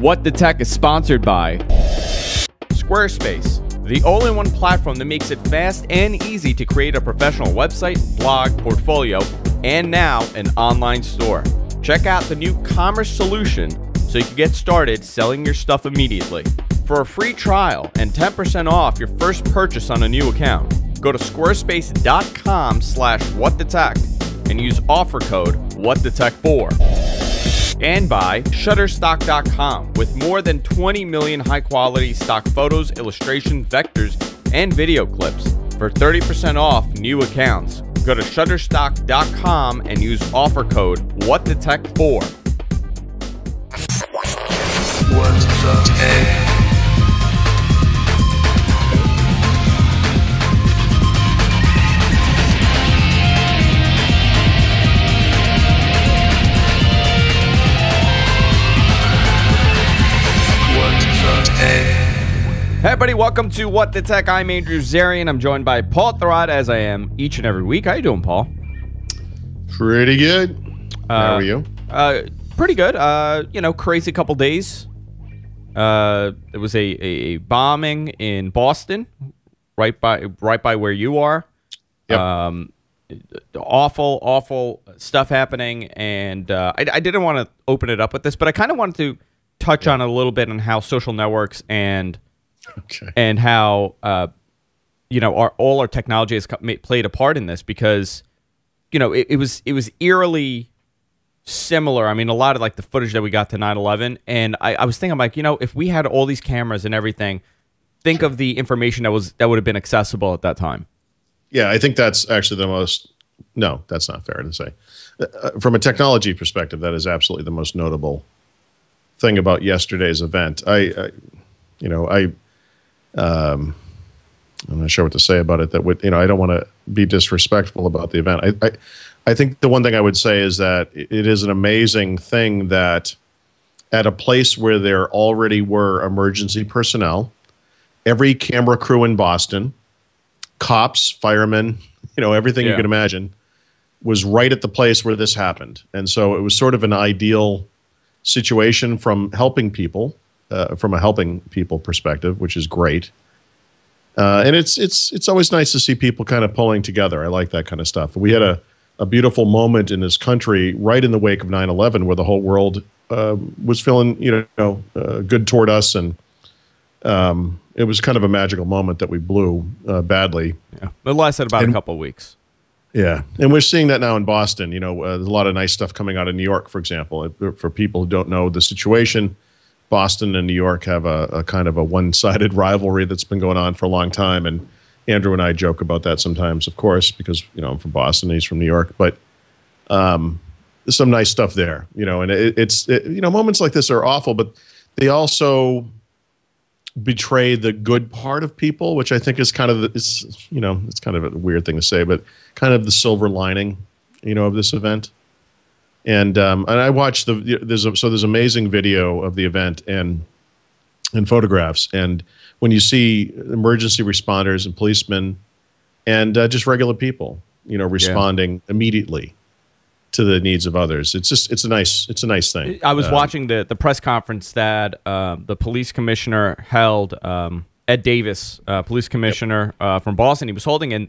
What the Tech is sponsored by Squarespace, the all-in-one platform that makes it fast and easy to create a professional website, blog, portfolio, and now an online store. Check out the new commerce solution so you can get started selling your stuff immediately. For a free trial and 10% off your first purchase on a new account, go to squarespace.com/whatthetech and use offer code WhatTheTech4. And by Shutterstock.com, with more than 20 million high-quality stock photos, illustrations, vectors, and video clips. For 30% off new accounts, go to Shutterstock.com and use offer code WhatTheTech4. What the Tech? Hey everybody, welcome to What the Tech. I'm Andrew Zarian. I'm joined by Paul Thurrott, as I am each and every week. How you doing, Paul? Pretty good. How are you? Pretty good. Crazy couple days. There was a bombing in Boston, right by where you are. Yep. Awful stuff happening, and I didn't want to open it up with this, but I kind of wanted to touch on it a little bit on how social networks and how all our technology has played a part in this, because it was eerily similar. I mean, a lot of like the footage that we got to 9/11, and I was thinking, like, if we had all these cameras and everything, think of the information that would have been accessible at that time. Yeah, I think that's actually the most. No, that's not fair to say. From a technology perspective, that is absolutely the most notable thing about yesterday's event. I'm not sure what to say about it. I don't want to be disrespectful about the event. I think the one thing I would say is that it is an amazing thing that at a place where there already were emergency personnel, every camera crew in Boston, cops, firemen, everything you can imagine, was right at the place where this happened. And so it was sort of an ideal situation from helping people, from a helping people perspective, which is great. And it's always nice to see people kind of pulling together. I like that kind of stuff. We had a beautiful moment in this country right in the wake of 9/11, where the whole world was feeling good toward us, and it was kind of a magical moment that we blew badly. Yeah, it lasted about a couple of weeks. Yeah, and we're seeing that now in Boston. There's a lot of nice stuff coming out of New York, for example. For people who don't know the situation, Boston and New York have a kind of a one-sided rivalry that's been going on for a long time. And Andrew and I joke about that sometimes, of course, because I'm from Boston and he's from New York. But there's some nice stuff there, and moments like this are awful, but they also betray the good part of people, which I think is kind of it's kind of a weird thing to say, but kind of the silver lining, of this event. And I watched there's amazing video of the event and photographs, and when you see emergency responders and policemen and just regular people, responding immediately to the needs of others, it's a nice thing. I was watching the press conference that the police commissioner held, Ed Davis, police commissioner from Boston. He was holding, and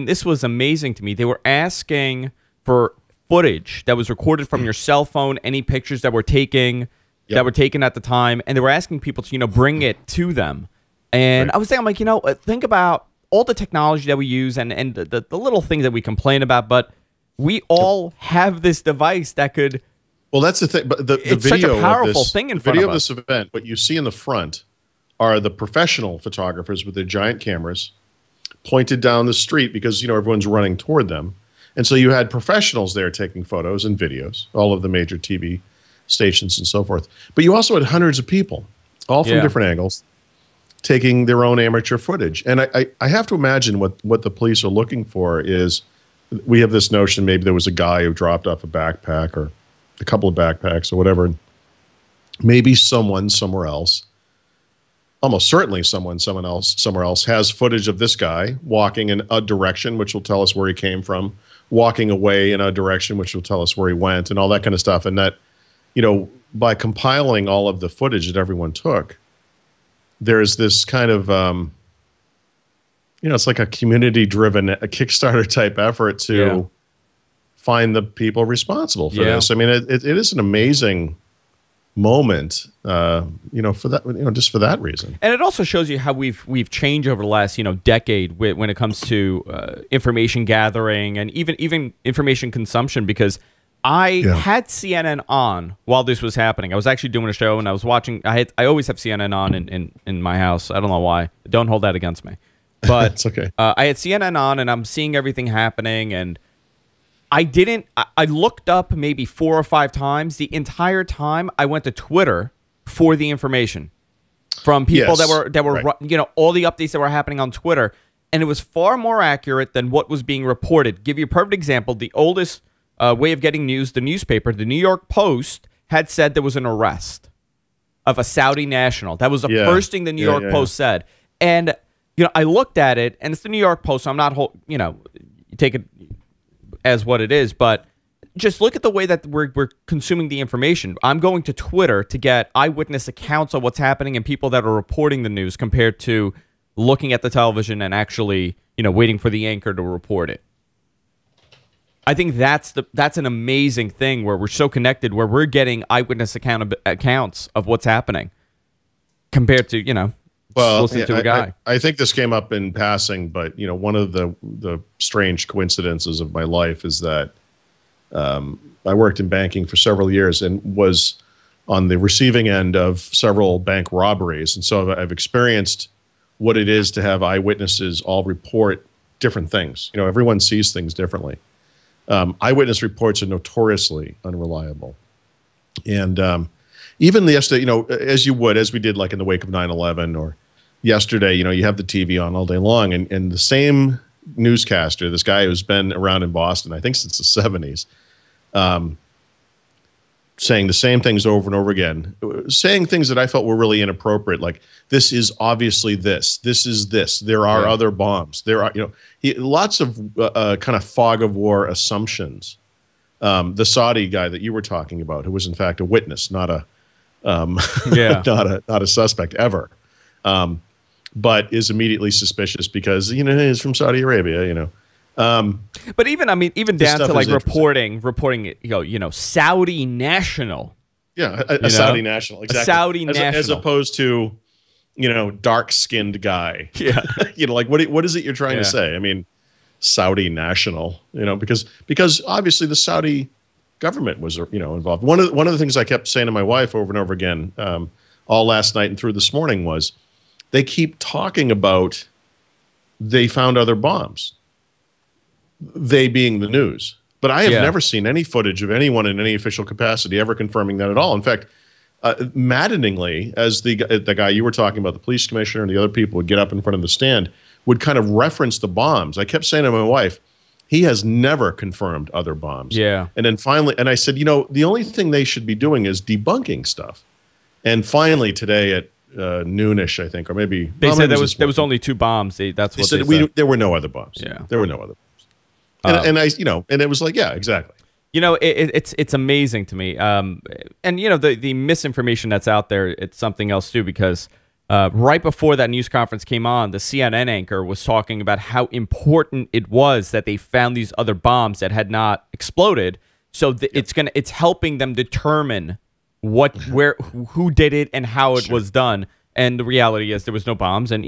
this was amazing to me. They were asking for footage that was recorded from your cell phone, any pictures that were taken at the time, and they were asking people to bring it to them. And I was thinking, I'm like, think about all the technology that we use and the little things that we complain about, but we all have this device that could. Well, that's the thing. But the it's video such a powerful thing in front of us. Video of this event, what you see in the front are the professional photographers with their giant cameras pointed down the street, because everyone's running toward them, and so you had professionals there taking photos and videos, all of the major TV stations and so forth. But you also had hundreds of people, all from different angles, taking their own amateur footage. And I have to imagine what the police are looking for is. We have this notion maybe there was a guy who dropped off a backpack or a couple of backpacks or whatever. And maybe someone somewhere else, almost certainly someone else somewhere else, has footage of this guy walking in a direction, which will tell us where he came from, walking away in a direction, which will tell us where he went, and all that kind of stuff. And that by compiling all of the footage that everyone took, there's this kind of, it's like a community-driven, a Kickstarter type effort to find the people responsible for this. I mean, it is an amazing moment, for that, just for that reason. And it also shows you how we've changed over the last, decade when it comes to information gathering and even information consumption, because I had CNN on while this was happening. I was actually doing a show and I was watching. I always have CNN on in my house. I don't know why. Don't hold that against me. But it's okay. I had CNN on and I'm seeing everything happening, and I looked up maybe 4 or 5 times. The entire time I went to Twitter for the information from people that were right. All the updates that were happening on Twitter, and it was far more accurate than what was being reported. Give you a perfect example. The oldest way of getting news, the newspaper, the New York Post, had said there was an arrest of a Saudi national. That was the first thing the New York Post said. And, I looked at it, and it's the New York Post, so I'm not, you take it as what it is, but just look at the way that we're consuming the information. I'm going to Twitter to get eyewitness accounts of what's happening and people that are reporting the news compared to looking at the television and actually, waiting for the anchor to report it. I think that's an amazing thing where we're so connected, where we're getting eyewitness accounts of what's happening compared to, listening to a guy. I think this came up in passing, but, one of the strange coincidences of my life is that I worked in banking for several years and was on the receiving end of several bank robberies. And so I've experienced what it is to have eyewitnesses all report different things. Everyone sees things differently. Eyewitness reports are notoriously unreliable. And even yesterday, as we did like in the wake of 9/11 or yesterday, you have the TV on all day long, and the same newscaster, this guy who's been around in Boston, I think since the 70s, saying the same things over and over again, saying things that I felt were really inappropriate, like, this is obviously this is this, there are other bombs, there are, lots of kind of fog of war assumptions. The Saudi guy that you were talking about, who was in fact a witness, not a not a suspect ever, but is immediately suspicious because he's from Saudi Arabia. But even down to like reporting, Saudi national. Yeah, a Saudi national, exactly. A Saudi national, as opposed to dark-skinned guy. Yeah, like what is it you're trying to say? I mean, Saudi national, because obviously the Saudi government was involved. One of the things I kept saying to my wife over and over again, all last night and through this morning, was they keep talking about they found other bombs. They being the news. But I have never seen any footage of anyone in any official capacity ever confirming that at all. In fact, maddeningly, as the guy you were talking about, the police commissioner and the other people would get up in front of the stand, would kind of reference the bombs. I kept saying to my wife, he has never confirmed other bombs. Yeah. And then finally, and I said, the only thing they should be doing is debunking stuff. And finally today at noonish, I think, or maybe they said there was only 2 bombs. That's what they said. There were no other bombs. Yeah, there were no other bombs. And and it was like, yeah, exactly. It's amazing to me. And the misinformation that's out there, it's something else too, because right before that news conference came on, the CNN anchor was talking about how important it was that they found these other bombs that had not exploded. So it's helping them determine who did it and how it was done. And the reality is there was no bombs, and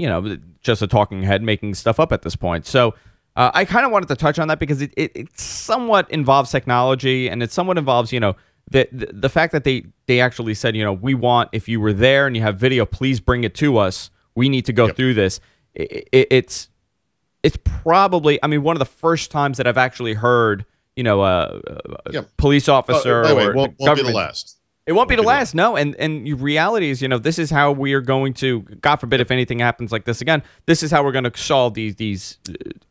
just a talking head making stuff up at this point. So I kind of wanted to touch on that because it somewhat involves technology, and it somewhat involves the fact that they actually said, we want, if you were there and you have video, please bring it to us. We need to go through this. It's probably, one of the first times that I've actually heard, a police officer or won't be the last. It won't be the last, no. And reality is, this is how we are going to, God forbid if anything happens like this again, this is how we're going to solve these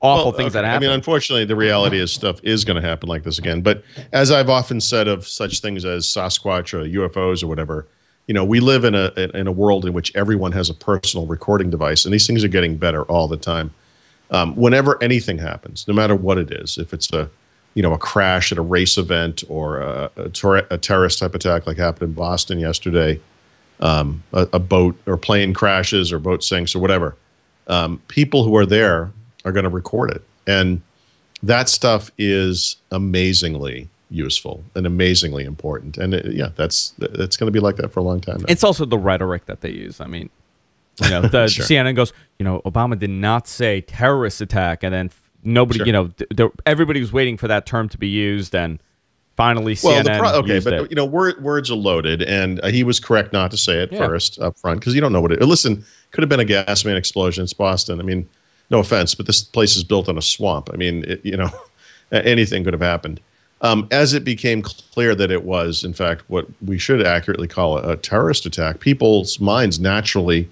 awful things that happen. Unfortunately, the reality is stuff is going to happen like this again. But as I've often said of such things as Sasquatch or UFOs or whatever, we live in a world in which everyone has a personal recording device, and these things are getting better all the time. Whenever anything happens, no matter what it is, if it's a a crash at a race event or a terrorist type attack like happened in Boston yesterday, a boat or plane crashes or boat sinks or whatever, people who are there are going to record it. And that stuff is amazingly useful and amazingly important. And that's going to be like that for a long time now. It's also the rhetoric that they use. I mean, the Sure. CNN goes, Obama did not say terrorist attack, and then nobody, Sure. Everybody was waiting for that term to be used, and finally CNN used it. Words are loaded, and he was correct not to say it first up front because you don't know what it. Listen, could have been a gas main explosion. It's Boston. I mean, no offense, but this place is built on a swamp. I mean, anything could have happened. As it became clear that it was, in fact, what we should accurately call a terrorist attack, people's minds naturally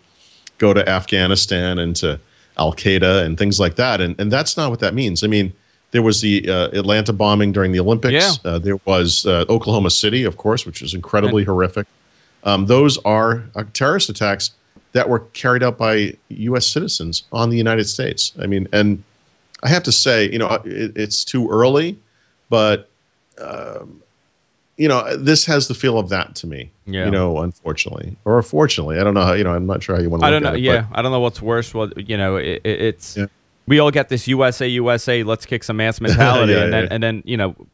go to Afghanistan and to Al-Qaeda and things like that. And that's not what that means. I mean, there was the Atlanta bombing during the Olympics. Yeah. There was Oklahoma City, of course, which is incredibly horrific. Those are terrorist attacks that were carried out by U.S. citizens on the United States. I mean, and I have to say, it's too early, but this has the feel of that to me. Yeah. Unfortunately or fortunately, I don't know how. I'm not sure how you want to. I don't know. At it, Yeah, I don't know what's worse. Well, it's we all get this USA, let's kick some ass mentality, and then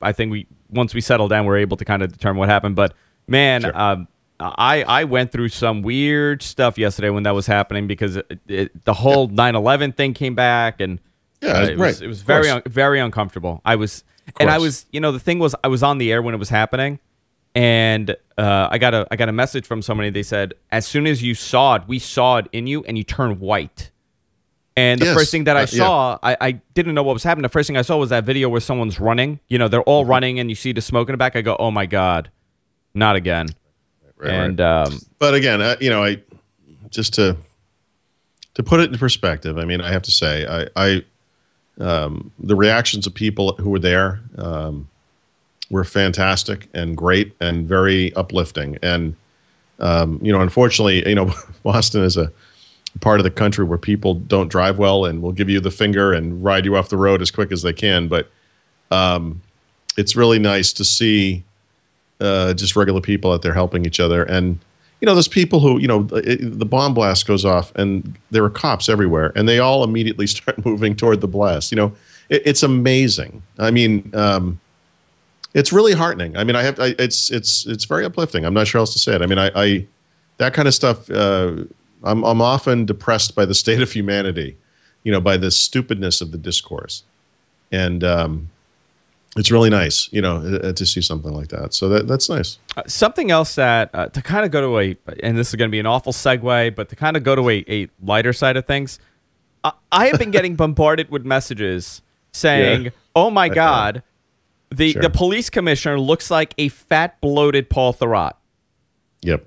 I think once we settle down, we're able to kind of determine what happened. But man, Sure. I went through some weird stuff yesterday when that was happening because the whole 9/11 thing came back, and it was very uncomfortable. I was the thing was I was on the air when it was happening, and I got a message from somebody. They said as soon as you saw it, we saw it in you, and you turned white. And the first thing that I saw, I didn't know what was happening. The first thing I saw was that video where someone's running. They're all running, and you see the smoke in the back. I go, oh my God, not again. Right. But again, I just to put it in perspective. I mean, I have to say, the reactions of people who were there were fantastic and great and very uplifting. And unfortunately, Boston is a part of the country where people don't drive well and will give you the finger and ride you off the road as quick as they can. But it's really nice to see just regular people out there helping each other. And, there's people who, the bomb blast goes off and there are cops everywhere and they all immediately start moving toward the blast. It's amazing. I mean, it's really heartening. I mean, it's very uplifting. I'm not sure how else to say it. I mean, that kind of stuff, I'm often depressed by the state of humanity, by the stupidness of the discourse. And it's really nice, to see something like that. So that's nice. Something else that to kind of go to and this is going to be an awful segue, but to kind of go to a lighter side of things, I have been getting bombarded with messages saying, oh my God, the police commissioner looks like a fat, bloated Paul Thurrott. Yep.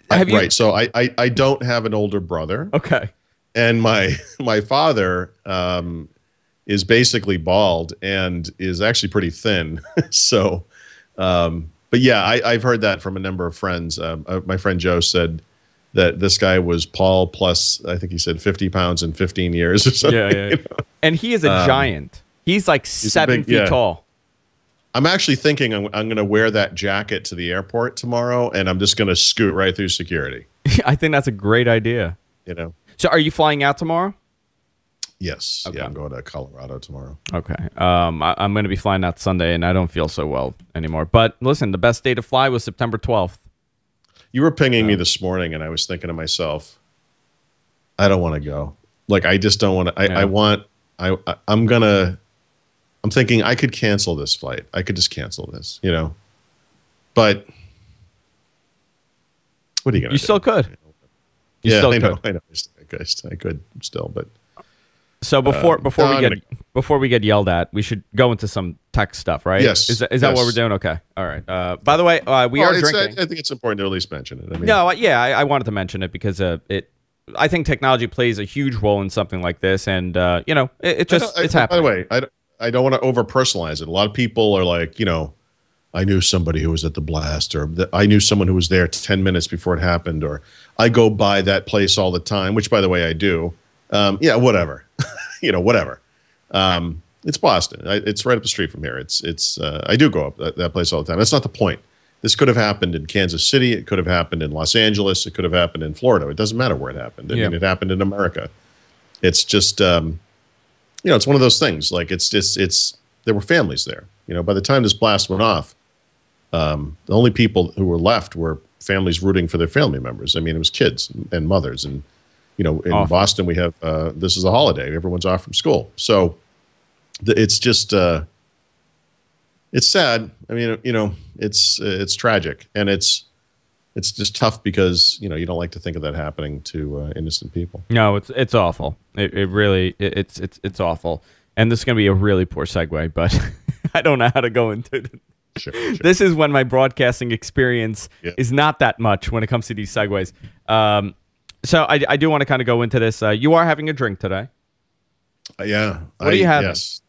Have you? Right. So I don't have an older brother. Okay. And my father is basically bald and is actually pretty thin. So, but yeah, I've heard that from a number of friends. My friend Joe said that this guy was Paul plus, I think he said 50 pounds in 15 years or something. Yeah. And he is a giant. He's like 7 feet tall. I'm actually thinking I'm going to wear that jacket to the airport tomorrow, and I'm just going to scoot right through security. I think that's a great idea. So are you flying out tomorrow? Yes. Okay. Yeah, I'm going to Colorado tomorrow. Okay. I'm going to be flying out Sunday, and I don't feel so well anymore. But listen, the best day to fly was September 12th. You were pinging me this morning, and I was thinking to myself, I don't want to go. Like, I just don't want to. I'm thinking I could cancel this flight. I could just cancel this, But what are you going to do? You still could. I know. I could still, but. So before we get yelled at, we should go into some tech stuff, right? Yes. Is that what we're doing? Okay. All right. By the way, we are drinking. I think it's important to at least mention it. I mean, no, I wanted to mention it because I think technology plays a huge role in something like this, and it's happening. By the way, I don't want to over personalize it. A lot of people are like, I knew somebody who was at the blast, or I knew someone who was there 10 minutes before it happened, or I go by that place all the time, which by the way I do. Yeah, whatever. Whatever. It's Boston. It's right up the street from here. I do go up that place all the time. That's not the point. This could have happened in Kansas City. It could have happened in Los Angeles. It could have happened in Florida. It doesn't matter where it happened. I mean, it happened in America. It's just, it's one of those things. Like there were families there. By the time this blast went off, the only people who were left were families rooting for their family members. I mean, it was kids and mothers. And, in Boston, we have, this is a holiday. Everyone's off from school. So it's just, it's sad. I mean, it's tragic, and it's just tough because you don't like to think of that happening to innocent people. No, it's awful. It really it's awful. And this is going to be a really poor segue, but I don't know how to go into it. Sure. This is when my broadcasting experience is not that much when it comes to these segues. So I do want to kind of go into this. You are having a drink today. Yeah. What are you having? Yes.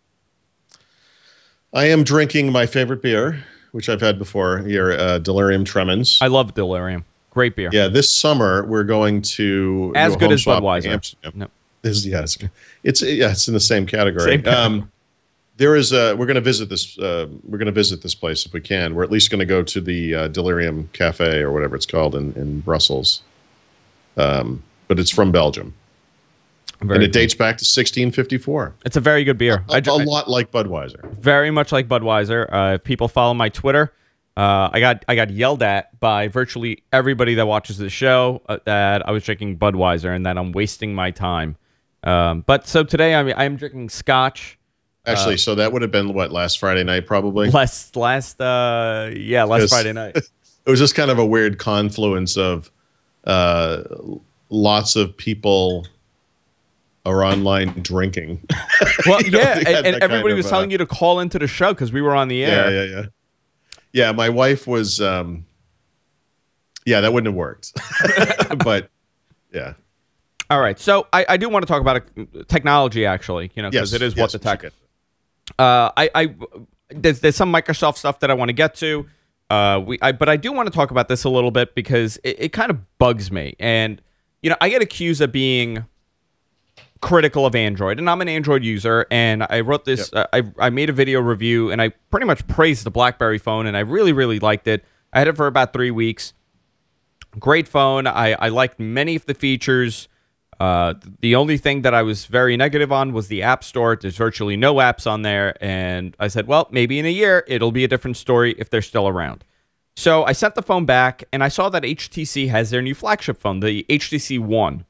I am drinking my favorite beer, which I've had before here, Delirium Tremens. I love Delirium. Great beer. Yeah, this summer we're going to as good as Budweiser. No. It's in the same category. There is we're going to visit this. We're going to visit this place if we can. We're at least going to go to the Delirium Cafe or whatever it's called in Brussels. But it's from Belgium. And it dates back to 1654. It's a very good beer. A lot like Budweiser. Very much like Budweiser. If people follow my Twitter, I got yelled at by virtually everybody that watches the show that I was drinking Budweiser and that I'm wasting my time. But so today I'm drinking Scotch. Actually, so that would have been last Friday night probably. Last Friday night. It was just kind of a weird confluence of lots of people are online drinking. Well, and everybody was telling you to call into the show because we were on the air. Yeah, my wife was, that wouldn't have worked. But, yeah. All right, so I do want to talk about technology, actually, because it is what the tech. There's some Microsoft stuff that I want to get to. But I do want to talk about this a little bit because it kind of bugs me. And, I get accused of being critical of Android, and I'm an Android user, and I wrote this I made a video review, and I pretty much praised the BlackBerry phone, and I really liked it. I had it for about 3 weeks. Great phone. I liked many of the features. The only thing that I was very negative on was the App Store. There's virtually no apps on there, and I said, well, maybe in a year it'll be a different story if they're still around. So I sent the phone back, and I saw that HTC has their new flagship phone, the HTC One.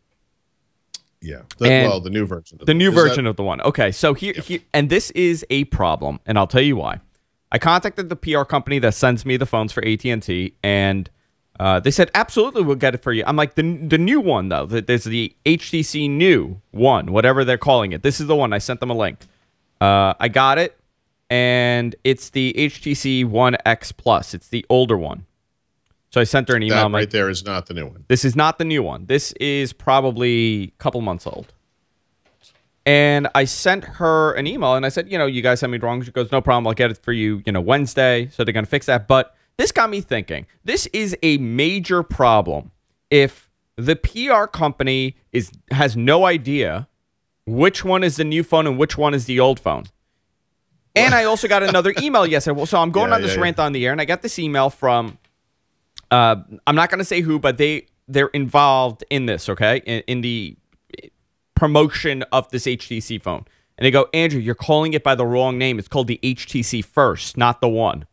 Yeah, the new version. The new version of the one. Okay, so here, and this is a problem, and I'll tell you why. I contacted the PR company that sends me the phones for AT&T, and they said, absolutely, we'll get it for you. I'm like, the new one, though. There's the HTC New One, whatever they're calling it. This is the one. I sent them a link. I got it, and it's the HTC One X Plus. It's the older one. So I sent her an email. That right there is not the new one. This is not the new one. This is probably a couple months old. And I sent her an email, and I said, you guys sent me wrong. She goes, no problem. I'll get it for you, Wednesday. So they're going to fix that. But this got me thinking. This is a major problem if the PR company has no idea which one is the new phone and which one is the old phone. And I also got another email yesterday. So I'm going on this rant on the air, and I got this email from... I'm not going to say who, but they're involved in this, okay? In the promotion of this HTC phone. And they go, Andrew, you're calling it by the wrong name. It's called the HTC First, not the One.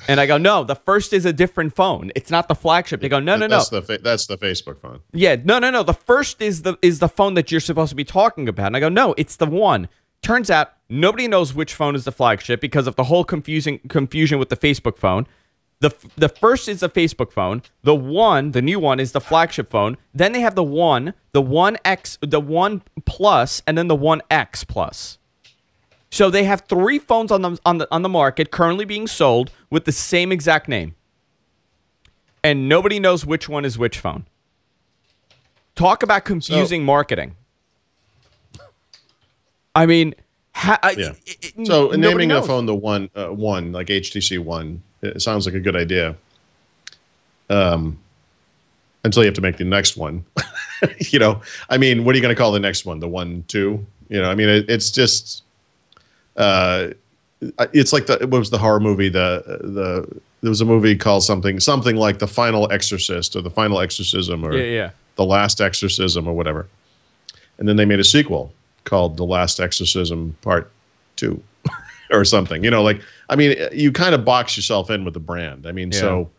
And I go, no, the First is a different phone. It's not the flagship. They go, no. That's the Facebook phone. Yeah, no. The First is the phone that you're supposed to be talking about. And I go, no, it's the One. Turns out nobody knows which phone is the flagship because of the whole confusion with the Facebook phone. The First is the Facebook phone. The One, the new one, is the flagship phone. Then they have the One X, the One Plus, and then the One X Plus. So they have 3 phones on the market currently being sold with the same exact name, and nobody knows which one is which phone. Talk about confusing marketing. I mean, so naming a phone the One like HTC One. It sounds like a good idea. Until you have to make the next one. I mean, what are you going to call the next one? The 1, 2? I mean, it's just... It's like what was the horror movie? There was a movie called something like The Final Exorcist or The Final Exorcism or The Last Exorcism or whatever. And then they made a sequel called The Last Exorcism Part 2 or something. You know, like, I mean, you kind of box yourself in with the brand. I mean, so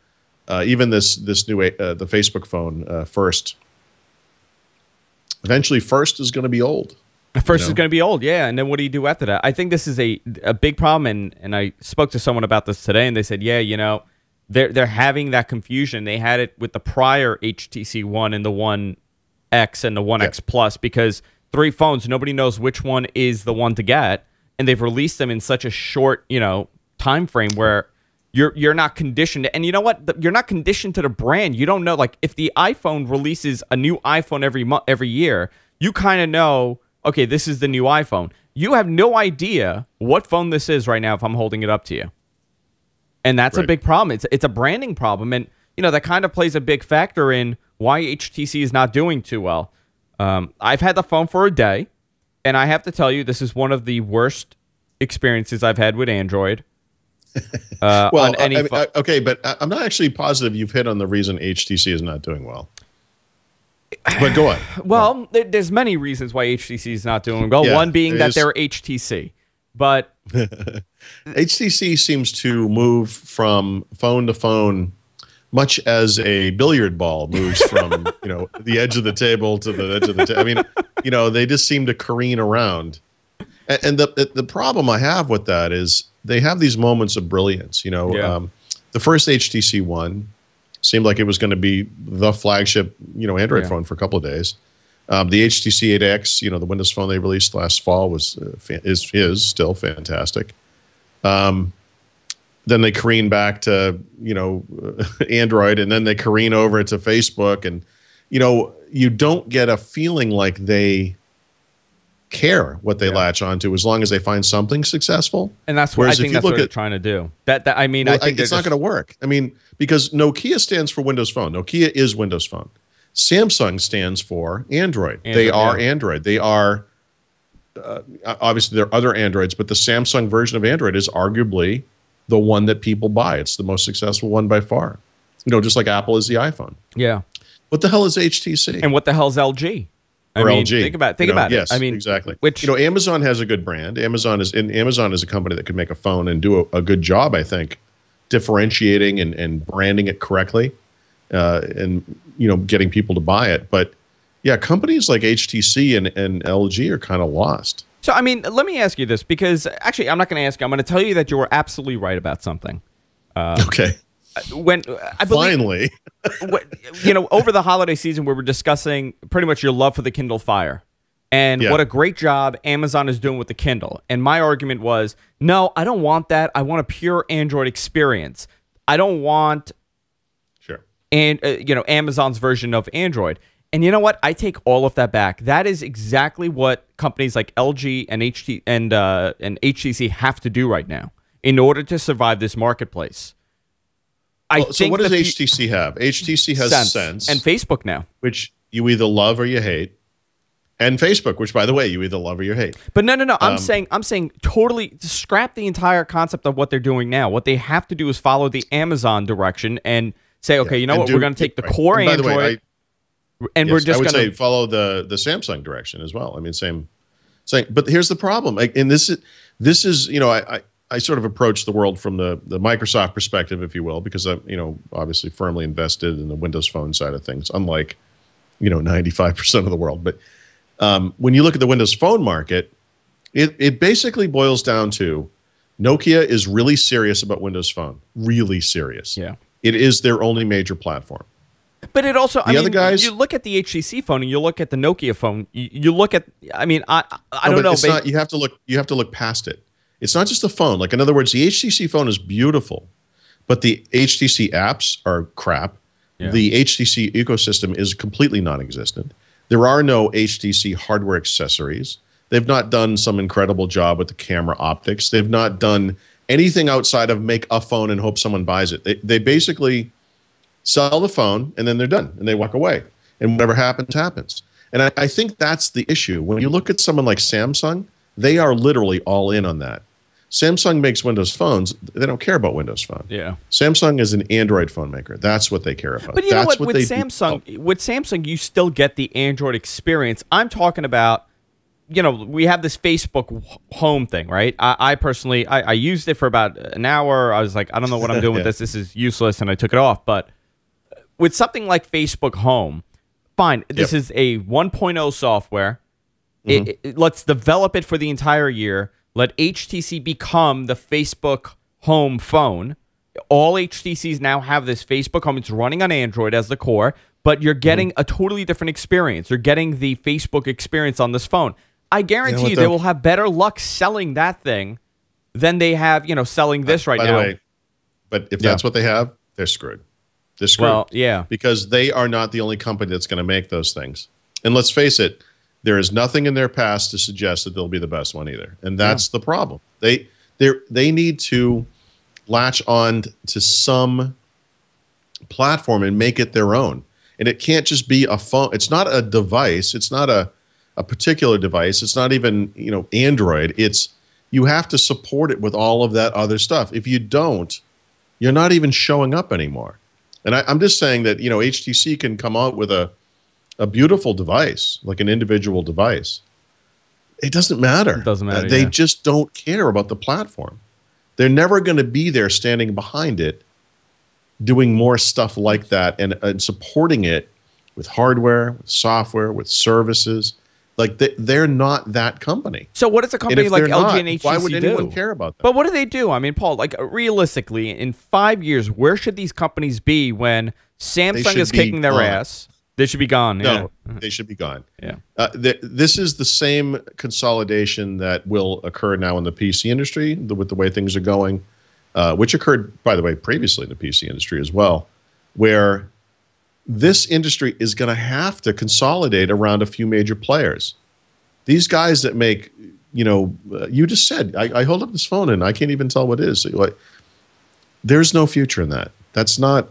even this new the Facebook phone First, eventually First is going to be old. First is going to be old, yeah. And then what do you do after that? I think this is a big problem, and I spoke to someone about this today, and they said, yeah, you know, they're having that confusion. They had it with the prior HTC One and the One X and the One X Plus, because 3 phones, nobody knows which one is the one to get, and they've released them in such a short, you know, time frame where you're not conditioned. And you know what? You're not conditioned to the brand. You don't know, like, if the iPhone releases a new iPhone every year, you kind of know, okay, this is the new iPhone. You have no idea what phone this is right now if I'm holding it up to you. And that's a big problem. It's a branding problem. And, you know, that kind of plays a big factor in why HTC is not doing too well. I've had the phone for a day, and I have to tell you, this is one of the worst experiences I've had with Android. Well, on any okay, but I'm not actually positive you've hit on the reason HTC is not doing well. But go on. Well, there's many reasons why HTC is not doing well. One being that they're HTC. But HTC seems to move from phone to phone much as a billiard ball moves from, you know, the edge of the table to the edge of the table. I mean, you know, they just seem to careen around. And the problem I have with that is they have these moments of brilliance. You know, the first HTC One seemed like it was going to be the flagship, you know, Android phone for a couple of days. The HTC 8X, you know, the Windows Phone they released last fall was is still fantastic. Then they careen back to, you know, Android, and then they careen over to Facebook, and, you know, you don't get a feeling like they care what they latch onto as long as they find something successful. And that's what I think that's what they're trying to do. I mean, I think it's not going to work. I mean, because Nokia stands for Windows Phone. Nokia is Windows Phone. Samsung stands for Android. They are Android. They are obviously there are other Androids, but the Samsung version of Android is arguably the one that people buy. It's the most successful one by far. You know, just like Apple is the iPhone. Yeah. What the hell is HTC? And what the hell is LG? Or LG. Think about it. Yes, I mean, exactly. Which, you know, Amazon has a good brand. Amazon is a company that could make a phone and do a good job, I think, differentiating and branding it correctly, and, you know, getting people to buy it. But yeah, companies like HTC and LG are kind of lost. So, I mean, let me ask you this, because actually, I'm not going to ask you. I'm going to tell you that you were absolutely right about something. Okay. When I believe, finally, you know, over the holiday season, we were discussing pretty much your love for the Kindle Fire and what a great job Amazon is doing with the Kindle. And my argument was, no, I don't want that. I want a pure Android experience. I don't want, and you know, Amazon's version of Android. And you know what? I take all of that back. That is exactly what companies like LG and HTC have to do right now in order to survive this marketplace. So what does HTC have? HTC has Sense and Facebook now, which you either love or you hate, and Facebook, which, by the way, you either love or you hate. But no. I'm saying totally scrap the entire concept of what they're doing now. What they have to do is follow the Amazon direction and say, okay, you know what? We're going to take the core Android, by the way, and we're just going to follow the Samsung direction as well. I mean, same. But here's the problem, and this is you know, I sort of approach the world from the Microsoft perspective, if you will, because I'm, you know, obviously firmly invested in the Windows Phone side of things, unlike, you know, 95% of the world. But when you look at the Windows Phone market, it basically boils down to Nokia is really serious about Windows Phone, really serious. Yeah, it is their only major platform. But it also, other guys, you look at the HTC phone and you look at the Nokia phone. You look at, I mean, I don't know. It's not, you have to look past it. It's not just the phone. Like, in other words, the HTC phone is beautiful, but the HTC apps are crap. Yeah. The HTC ecosystem is completely non-existent. There are no HTC hardware accessories. They've not done some incredible job with the camera optics. They've not done anything outside of make a phone and hope someone buys it. They basically sell the phone and then they're done and they walk away. And whatever happens, happens. And I think that's the issue. When you look at someone like Samsung, they are literally all in on that. Samsung makes Windows phones. They don't care about Windows Phone. Yeah. Samsung is an Android phone maker. That's what they care about. But you know That's what? With Samsung, you still get the Android experience. I'm talking about, we have this Facebook home thing, right? I personally, I used it for about an hour. I was like, I don't know what I'm doing with this. This is useless, and I took it off. But with something like Facebook Home, fine. This is a 1.0 software. Let's develop it for the entire year. Let HTC become the Facebook Home phone. All HTCs now have this Facebook Home. It's running on Android as the core, but you're getting a totally different experience. You're getting the Facebook experience on this phone. I guarantee you they will have better luck selling that thing than they have, selling this right now. By the way, but if that's what they have, they're screwed. They're screwed. Well, yeah. Because they are not the only company that's going to make those things. And let's face it, there is nothing in their past to suggest that they'll be the best one either. And that's the problem. They need to latch on to some platform and make it their own. And it can't just be a phone. It's not a device. It's not a particular device. It's not even, Android. You have to support it with all of that other stuff. If you don't, you're not even showing up anymore. And I'm just saying that, HTC can come out with a beautiful device, like an individual device. It doesn't matter. It doesn't matter. They just don't care about the platform. They're never going to be there standing behind it, doing more stuff like that and supporting it with hardware, with software, with services. Like they're not that company. So what does a company like LG and HTC do? Why would anyone care about that? But what do they do? I mean, Paul, like realistically, in 5 years, where should these companies be when Samsung is kicking their ass? They should be gone. No, they should be gone. Yeah. This is the same consolidation that will occur now in the PC industry with the way things are going, which occurred, by the way, previously in the PC industry as well, where this industry is going to have to consolidate around a few major players. These guys that make, you just said, I hold up this phone and I can't even tell what it is. So like, there's no future in that. That's not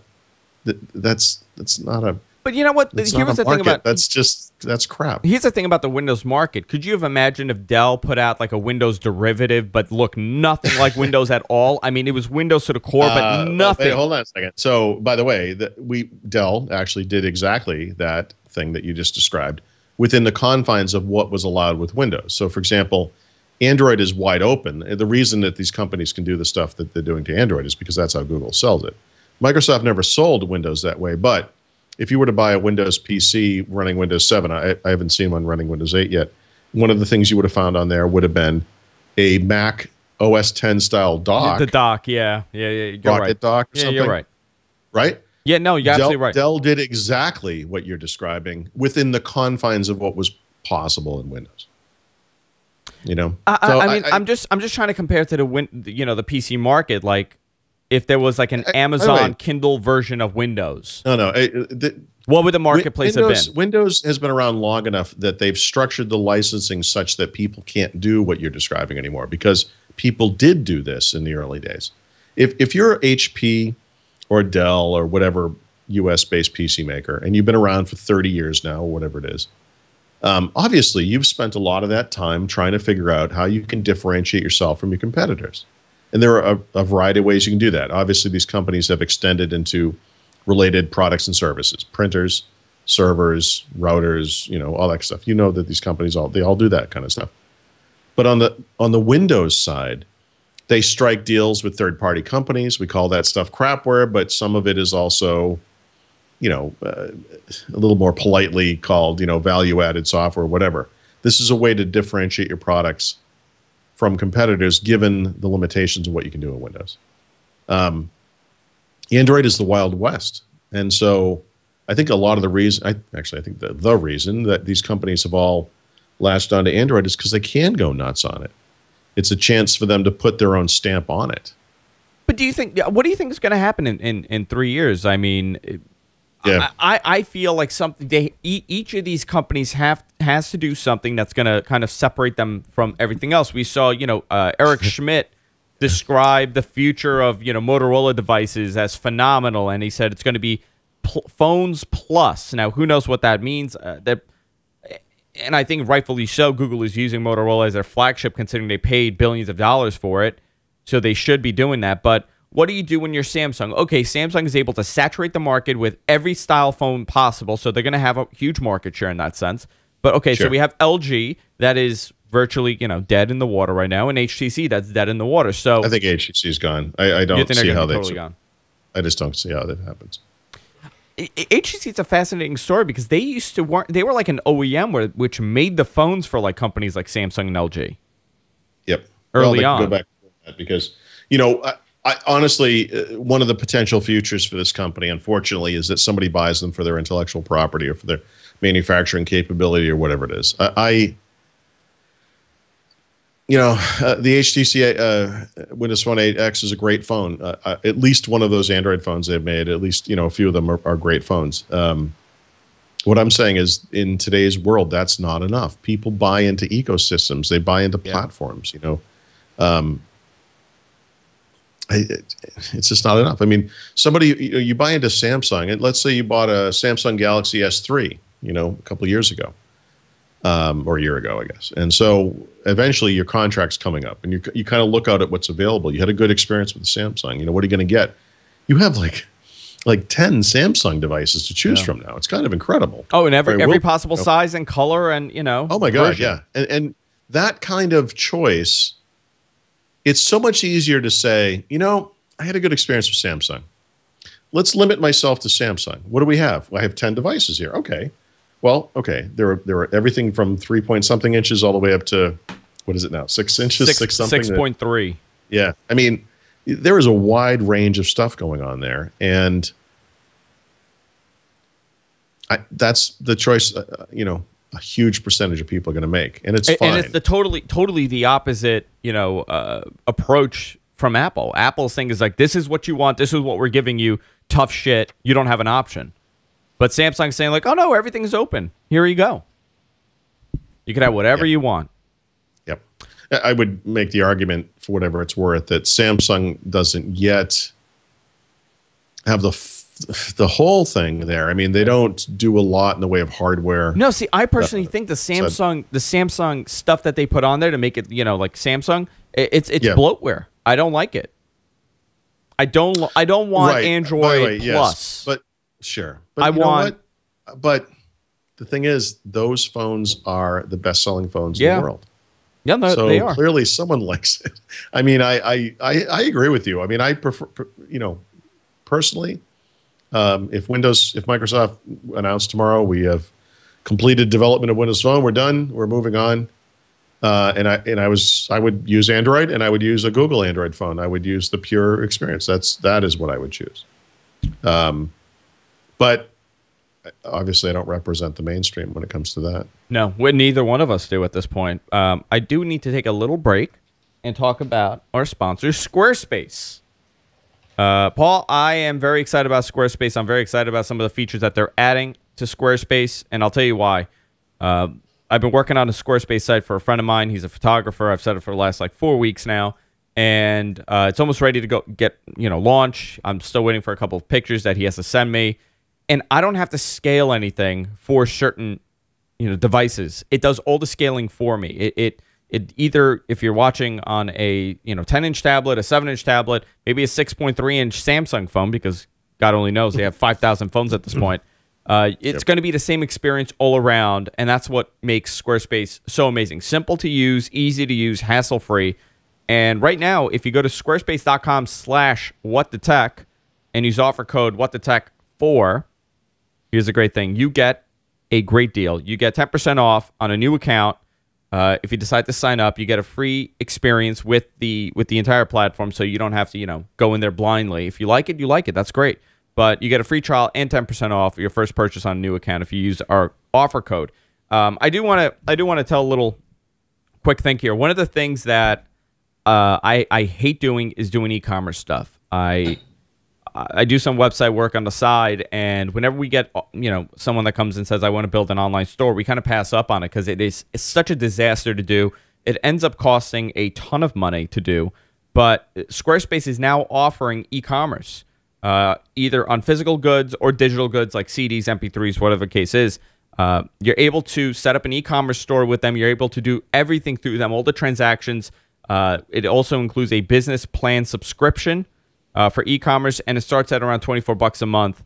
a. But you know what? Here's the thing about that's crap. Here's the thing about the Windows market. Could you have imagined if Dell put out like a Windows derivative, but looked nothing like Windows at all? I mean, it was Windows to the core, but nothing. Wait, hold on a second. So, by the way, Dell actually did exactly that thing that you just described within the confines of what was allowed with Windows. So, for example, Android is wide open. The reason that these companies can do the stuff that they're doing to Android is because that's how Google sells it. Microsoft never sold Windows that way, but if you were to buy a Windows PC running Windows 7, I haven't seen one running Windows 8 yet, one of the things you would have found on there would have been a Mac OS 10 style dock. The dock, yeah. You're Rocket right. dock or something. Yeah, you're right. Right? Yeah, no, you're absolutely right. Dell did exactly what you're describing within the confines of what was possible in Windows. I'm just trying to compare to the PC market, like if there was like an Amazon Kindle version of Windows. No. What would the marketplace have been? Windows has been around long enough that they've structured the licensing such that people can't do what you're describing anymore because people did do this in the early days. If you're HP or Dell or whatever US-based PC maker and you've been around for 30 years now, or whatever it is, obviously you've spent a lot of that time trying to figure out how you can differentiate yourself from your competitors. And there are a variety of ways you can do that. Obviously, these companies have extended into related products and services, printers, servers, routers, all that stuff. You know that these companies all do that kind of stuff. But on the Windows side, they strike deals with third-party companies. We call that stuff crapware, but some of it is also, a little more politely called, value-added software, whatever. This is a way to differentiate your products from competitors, given the limitations of what you can do in Windows. Android is the Wild West. And so I think a lot of the reason, I think the reason that these companies have all latched onto Android is because they can go nuts on it. It's a chance for them to put their own stamp on it. But what do you think is going to happen in 3 years? I mean, yeah. I feel like each of these companies has to do something that's going to kind of separate them from everything else. We saw, Eric Schmidt describe the future of, Motorola devices as phenomenal, and he said it's going to be phones plus. Now, who knows what that means? And I think rightfully so, Google is using Motorola as their flagship, considering they paid billions of dollars for it. so they should be doing that. But what do you do when you're Samsung? Okay, Samsung is able to saturate the market with every style phone possible, so they're going to have a huge market share in that sense. But okay, Sure. so we have LG that is virtually, dead in the water right now, and HTC that's dead in the water. So I think HTC's gone. I don't see how they. totally gone. I just don't see how that happens. HTC is a fascinating story because they were like an OEM which made the phones for like companies like Samsung and LG. Yep. Early on. Go back to that because I honestly, one of the potential futures for this company, unfortunately, is that somebody buys them for their intellectual property or for their manufacturing capability or whatever it is. The HTC Windows Phone 8X is a great phone. At least one of those Android phones they've made, at least a few of them are great phones. What I'm saying is, in today's world, that's not enough. People buy into ecosystems. They buy into platforms. It's just not enough. I mean, you buy into Samsung, and let's say you bought a Samsung Galaxy S3, a couple of years ago, or a year ago, I guess. And so eventually your contract's coming up, and you kind of look out at what's available. You had a good experience with the Samsung. What are you going to get? You have like 10 Samsung devices to choose from now. It's kind of incredible. Oh, and every possible size and color and, Oh my God, version. yeah. And that kind of choice, it's so much easier to say, I had a good experience with Samsung. Let's limit myself to Samsung. What do we have? Well, I have 10 devices here. Okay. Well, okay. There are everything from 3-point-something inches all the way up to, what is it now? 6 inches? 6 something? 6.3. Yeah. I mean, there is a wide range of stuff going on there. And that's the choice, a huge percentage of people are going to make. And it's fine. And it's totally the opposite, approach from Apple. Apple's thing is like, this is what you want. This is what we're giving you. Tough shit. You don't have an option. But Samsung's saying like, oh no, everything's open. Here you go. You can have whatever you want. Yep. I would make the argument, for whatever it's worth, that Samsung doesn't yet have the whole thing there. I mean, they don't do a lot in the way of hardware. No, see, I personally think the Samsung stuff that they put on there to make it, like Samsung, it's bloatware. I don't like it. I don't want Android Plus. But sure. But I want. But the thing is, those phones are the best-selling phones in the world. Yeah, no, so they are. Clearly, someone likes it. I mean, I agree with you. I mean, I prefer, personally, if Microsoft announced tomorrow we have completed development of Windows Phone, we're done, we're moving on, I would use Android, and I would use a Google Android phone. I would use the pure experience. That is what I would choose. But obviously, I don't represent the mainstream when it comes to that. No, neither one of us do at this point. I do need to take a little break and talk about our sponsor, Squarespace. Paul, I am very excited about Squarespace. I'm very excited about some of the features that they're adding to Squarespace, and I'll tell you why. I've been working on a Squarespace site for a friend of mine. He's a photographer. I've said it for the last 4 weeks now, and it's almost ready to get launch. I'm still waiting for a couple of pictures that he has to send me, and I don't have to scale anything for certain devices. It does all the scaling for me. It either, if you're watching on a 10-inch tablet, a 7-inch tablet, maybe a 6.3-inch Samsung phone, because God only knows they have 5,000 phones at this point. It's going to be the same experience all around, and that's what makes Squarespace so amazing. Simple to use, easy to use, hassle-free. And right now, if you go to squarespace.com/whatthetech and use offer code whatthetech4, here's a great thing. You get a great deal. You get 10% off on a new account. If you decide to sign up, you get a free experience with the entire platform, so you don't have to go in there blindly. If you like it, you like it. That's great. But you get a free trial and 10% off your first purchase on a new account if you use our offer code. I do want to tell a little quick thing here. One of the things that I hate doing is doing e-commerce stuff. I do some website work on the side, and whenever we get someone that comes and says, I want to build an online store, we kind of pass up on it because it's such a disaster to do. It ends up costing a ton of money to do. But Squarespace is now offering e-commerce, either on physical goods or digital goods like CDs, MP3s, whatever the case is. You're able to set up an e-commerce store with them. You're able to do everything through them, all the transactions. It also includes a business plan subscription for e-commerce, and it starts at around $24 a month,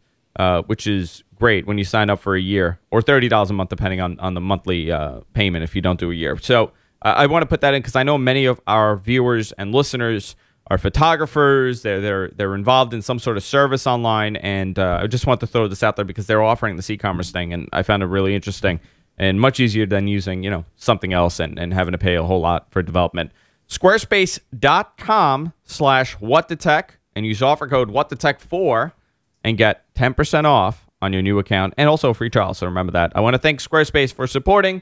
which is great when you sign up for a year, or $30 a month depending on the monthly payment if you don't do a year. So I want to put that in because I know many of our viewers and listeners are photographers. They're involved in some sort of service online, and I just want to throw this out there because they're offering this e-commerce thing, and I found it really interesting and much easier than using something else and having to pay a whole lot for development. Squarespace.com/whatthetech and use offer code whatthetech4 and get 10% off on your new account and also a free trial. So remember that. I want to thank Squarespace for supporting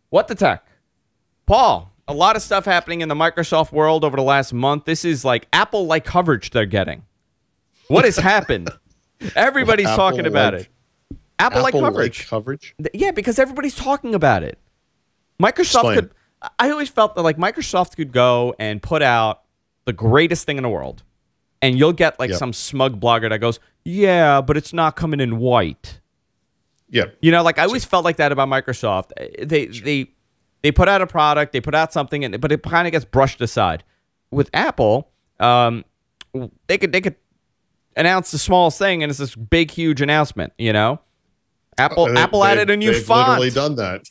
What the Tech. Paul, a lot of stuff happening in the Microsoft world over the last month. This is like Apple-like coverage they're getting. What has happened? Everybody's talking about it. Apple-like coverage. Yeah, because everybody's talking about it. Microsoft could... I always felt that like Microsoft could go and put out the greatest thing in the world, and you'll get like some smug blogger that goes, yeah, but it's not coming in white. Yeah. Like I always felt like that about Microsoft. They put out a product, they put out something, but it kind of gets brushed aside. With Apple, they could announce the smallest thing, and it's this big, huge announcement. Apple added a new font. They've literally done that.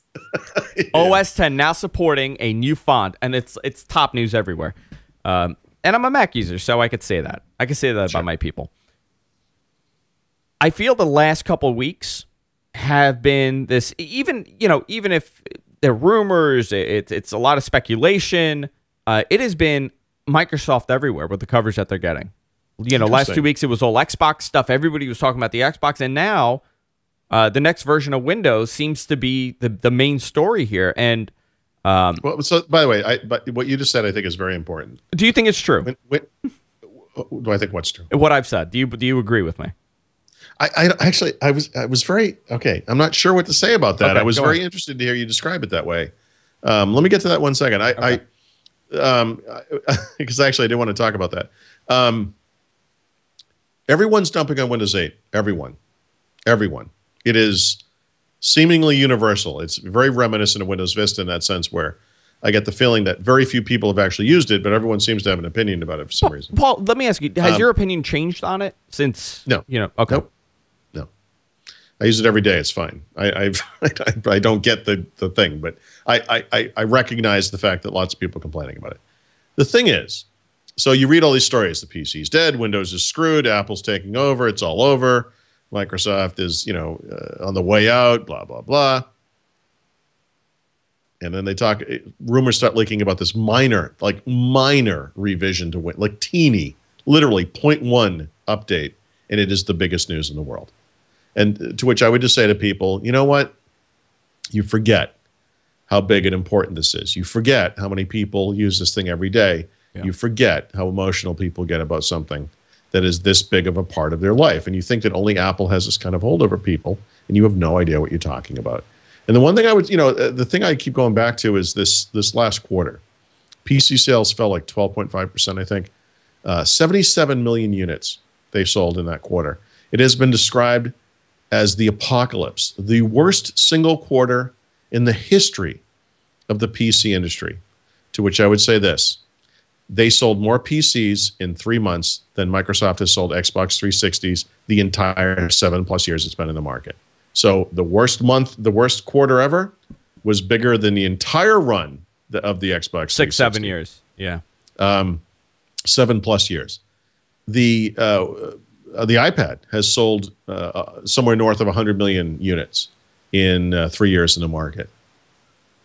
Yeah. OS 10 now supporting a new font, and it's top news everywhere. And I'm a Mac user, so I could say that. I could say that about my people. I feel the last couple of weeks have been this, even if they're rumors, it's a lot of speculation. It has been Microsoft everywhere with the coverage that they're getting. Last 2 weeks it was all Xbox stuff. Everybody was talking about the Xbox, and now the next version of Windows seems to be the main story here. And well, so by the way, but what you just said I think is very important. Do you think it's true? Do I think what's true? What I've said. Do you agree with me? I was very okay. I'm not sure what to say about that. Okay, I was very interested to hear you describe it that way. Let me get to that 1 second. Because actually I did want to talk about that. Everyone's dumping on Windows 8. Everyone. It is seemingly universal. It's very reminiscent of Windows Vista in that sense, where I get the feeling that very few people have actually used it, but everyone seems to have an opinion about it for some reason. Paul, let me ask you: has your opinion changed on it since? No. Okay. Nope. No. I use it every day. It's fine. I don't get the thing, but I recognize the fact that lots of people are complaining about it. The thing is, so you read all these stories: the PC's dead, Windows is screwed, Apple's taking over, it's all over. Microsoft is, on the way out, blah, blah, blah. And then rumors start leaking about this minor revision to Win, like teeny, literally 0.1 update, and it is the biggest news in the world. And to which I would just say to people, you know what? You forget how big and important this is. You forget how many people use this thing every day. Yeah. You forget how emotional people get about something that is this big of a part of their life. And you think that only Apple has this kind of hold over people, and you have no idea what you're talking about. And the one thing I would, the thing I keep going back to is this last quarter. PC sales fell like 12.5%, I think. 77 million units they sold in that quarter. It has been described as the apocalypse, the worst single quarter in the history of the PC industry. To which I would say this: they sold more PCs in 3 months than Microsoft has sold Xbox 360s the entire 7+ years it's been in the market. So the worst quarter ever was bigger than the entire run of the Xbox 6-7 years. Yeah. 7+ years. The iPad has sold somewhere north of 100 million units in 3 years in the market.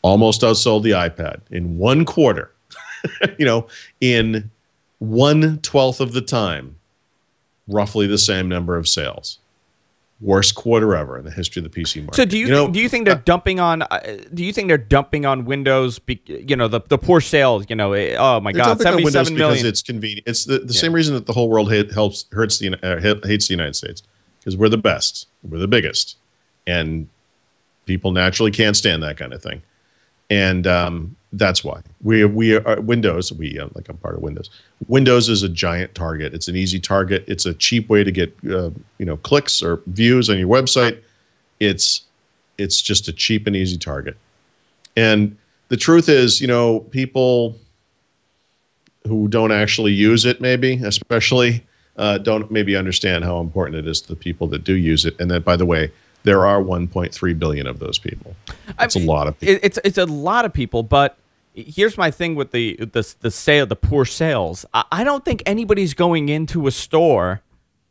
Almost outsold the iPad in 1 quarter. In 1/12 of the time, roughly the same number of sales. Worst quarter ever in the history of the PC market. So do you think they're dumping on? Do you think they're dumping on Windows? The poor sales. Oh my God, 77 million. Because it's convenient. It's the same reason that the whole world hates the United States, because we're the best, we're the biggest, and people naturally can't stand that kind of thing. And that's why we are Windows. I'm part of Windows. Windows is a giant target. It's an easy target. It's a cheap way to get clicks or views on your website. It's just a cheap and easy target. And the truth is, people who don't actually use it, maybe, especially, don't maybe understand how important it is to the people that do use it. And that, by the way, there are 1.3 billion of those people. It's a lot of people. It's a lot of people, but here's my thing with the poor sales. I don't think anybody's going into a store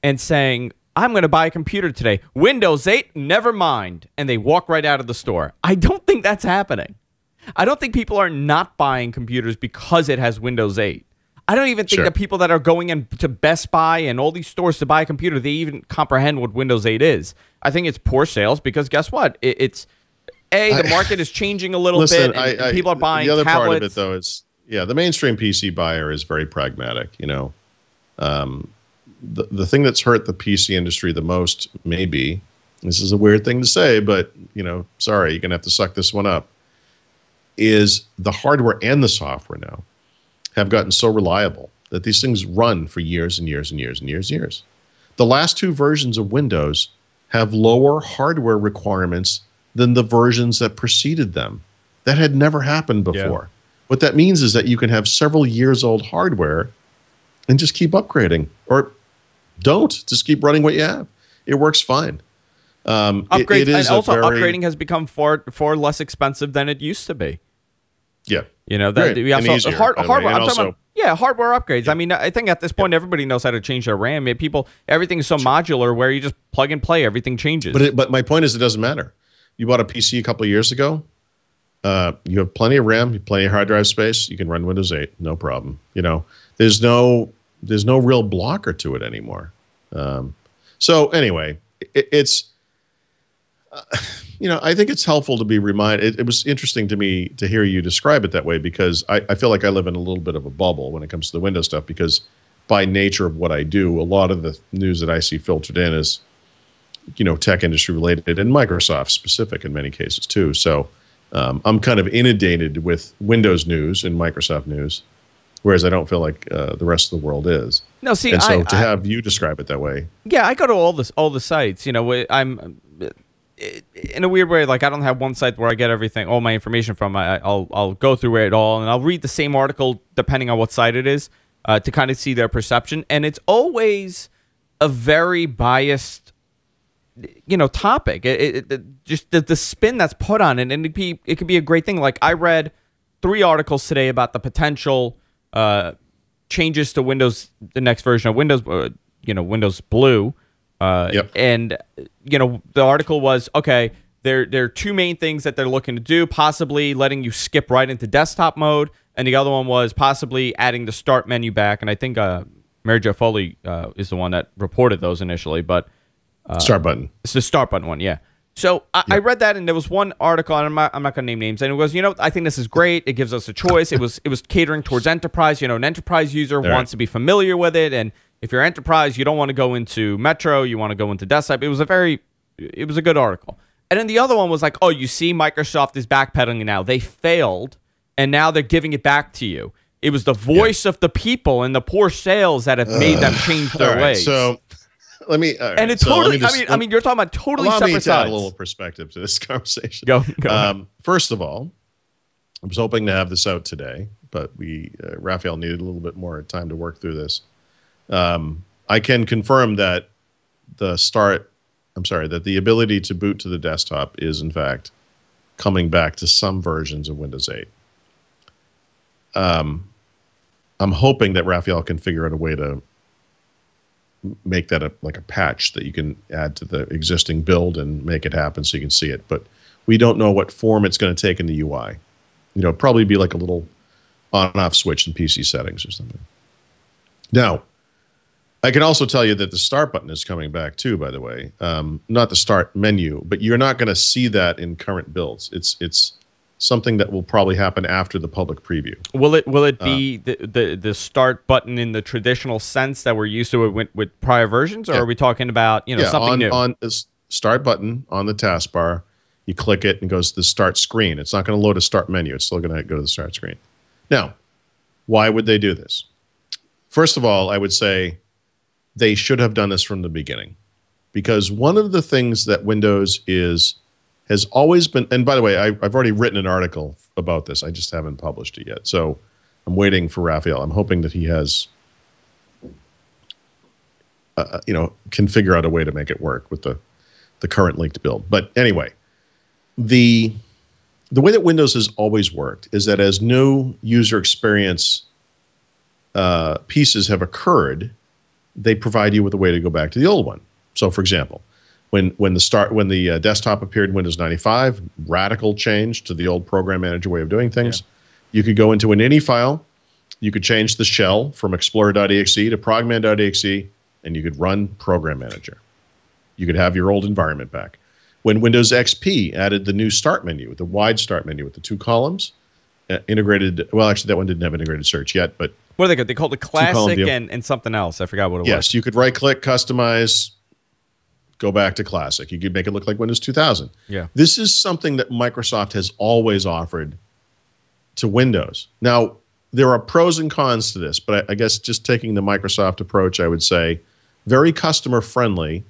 and saying, I'm going to buy a computer today. Windows 8, never mind. And they walk right out of the store. I don't think that's happening. I don't think people are not buying computers because it has Windows 8. I don't even think that people that are going into Best Buy and all these stores to buy a computer, they even comprehend what Windows 8 is. I think it's poor sales because guess what? The market is changing a little bit, and people are buying tablets. The other part of it, though, is, the mainstream PC buyer is very pragmatic, The thing that's hurt the PC industry the most, maybe, this is a weird thing to say, but, sorry, you're going to have to suck this one up, is the hardware and the software now have gotten so reliable that these things run for years and years and years and years and years. The last two versions of Windows have lower hardware requirements than the versions that preceded them. That had never happened before. Yeah. What that means is that you can have several years old hardware and just keep upgrading, or don't, just keep running what you have. It works fine. Upgrading has become far less expensive than it used to be. Yeah, we also hardware. I'm talking about, hardware upgrades. I mean, I think at this point everybody knows how to change their RAM. Everything is so modular where you just plug and play, everything changes. But my point is, it doesn't matter. You bought a PC a couple of years ago. You have plenty of RAM, you have plenty of hard drive space. You can run Windows 8, no problem. There's no real blocker to it anymore. So anyway, it's I think it's helpful to be reminded. It was interesting to me to hear you describe it that way, because I feel like I live in a little bit of a bubble when it comes to the Windows stuff, because by nature of what I do, a lot of the news that I see filtered in is tech industry related and Microsoft specific in many cases too. So I'm kind of inundated with Windows news and Microsoft news, whereas I don't feel like the rest of the world is. No, see, and so to have you describe it that way. Yeah, I go to all the sites. I'm in a weird way, like I don't have one site where I get everything, all my information from. I'll go through it all, and I'll read the same article depending on what site it is to kind of see their perception. And it's always a very biased, topic. Just the spin that's put on it, and it could be a great thing. Like I read 3 articles today about the potential changes to Windows, the next version of Windows, Windows Blue. And the article was, okay, there are 2 main things that they're looking to do, possibly letting you skip right into desktop mode, and the other one was possibly adding the start menu back. And I think Mary Jo Foley is the one that reported those initially, but start button. It's the start button one, yeah. So I read that, and there was one article, and I'm not going to name names, and it was, I think this is great. It gives us a choice. It was catering towards enterprise. An enterprise user wants to be familiar with it, and if you're enterprise, you don't want to go into Metro, you want to go into desktop. It was a good article. And then the other one was like, oh, you see, Microsoft is backpedaling now. They failed, and now they're giving it back to you. It was the voice of the people and the poor sales that have made them change their ways. So let me. And it's totally. I mean, you're talking about totally separate sides. Allow me to add a little perspective to this conversation. Go. First of all, I was hoping to have this out today, but Raphael needed a little bit more time to work through this. I can confirm that that the ability to boot to the desktop is in fact coming back to some versions of Windows 8. I'm hoping that Raphael can figure out a way to make that like a patch that you can add to the existing build and make it happen so you can see it. But we don't know what form it's going to take in the UI. Probably be like a little on-off switch in PC settings or something. Now, I can also tell you that the start button is coming back too, by the way. Not the start menu, but you're not going to see that in current builds. It's something that will probably happen after the public preview. Will it be the start button in the traditional sense that we're used to with prior versions, or are we talking about something new? On the start button on the taskbar, you click it and it goes to the start screen. It's not going to load a start menu. It's still going to go to the start screen. Now, why would they do this? First of all, I would say they should have done this from the beginning, because one of the things that Windows has always been, and by the way, I've already written an article about this. I just haven't published it yet. So I'm waiting for Raphael. I'm hoping that he has, can figure out a way to make it work with the current linked build. But anyway, the way that Windows has always worked is that as new user experience pieces have occurred, they provide you with a way to go back to the old one. So, for example, when the desktop appeared in Windows 95, radical change to the old Program Manager way of doing things. Yeah. You could go into an ini file, you could change the shell from explorer.exe to progman.exe, and you could run Program Manager. You could have your old environment back. When Windows XP added the new start menu, the wide start menu with the 2 columns, integrated, well, actually, that one didn't have integrated search yet, but what are they called? They called it Classic and something else. I forgot what it was. Yes, you could right-click, customize, go back to Classic. You could make it look like Windows 2000. Yeah. This is something that Microsoft has always offered to Windows. Now, there are pros and cons to this, but I guess just taking the Microsoft approach, I would say very customer-friendly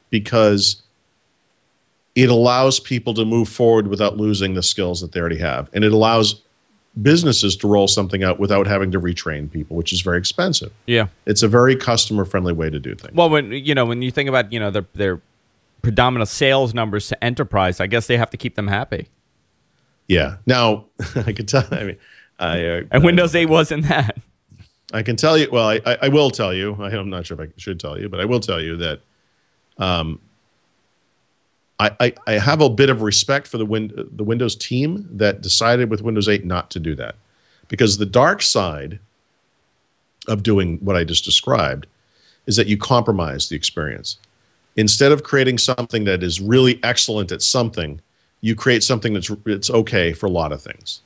because it allows people to move forward without losing the skills that they already have. And it allows businesses to roll something out without having to retrain people, which is very expensive. Yeah. It's a very customer-friendly way to do things. Well, when you think about, their predominant sales numbers to enterprise, I guess they have to keep them happy. Yeah. Now, I can tell, and Windows 8 wasn't that. I can tell you, well, I will tell you, I'm not sure if I should tell you, but I will tell you that I have a bit of respect for the Windows team that decided with Windows 8 not to do that. Because the dark side of doing what I just described is that you compromise the experience. Instead of creating something that is really excellent at something, you create something that's okay for a lot of things.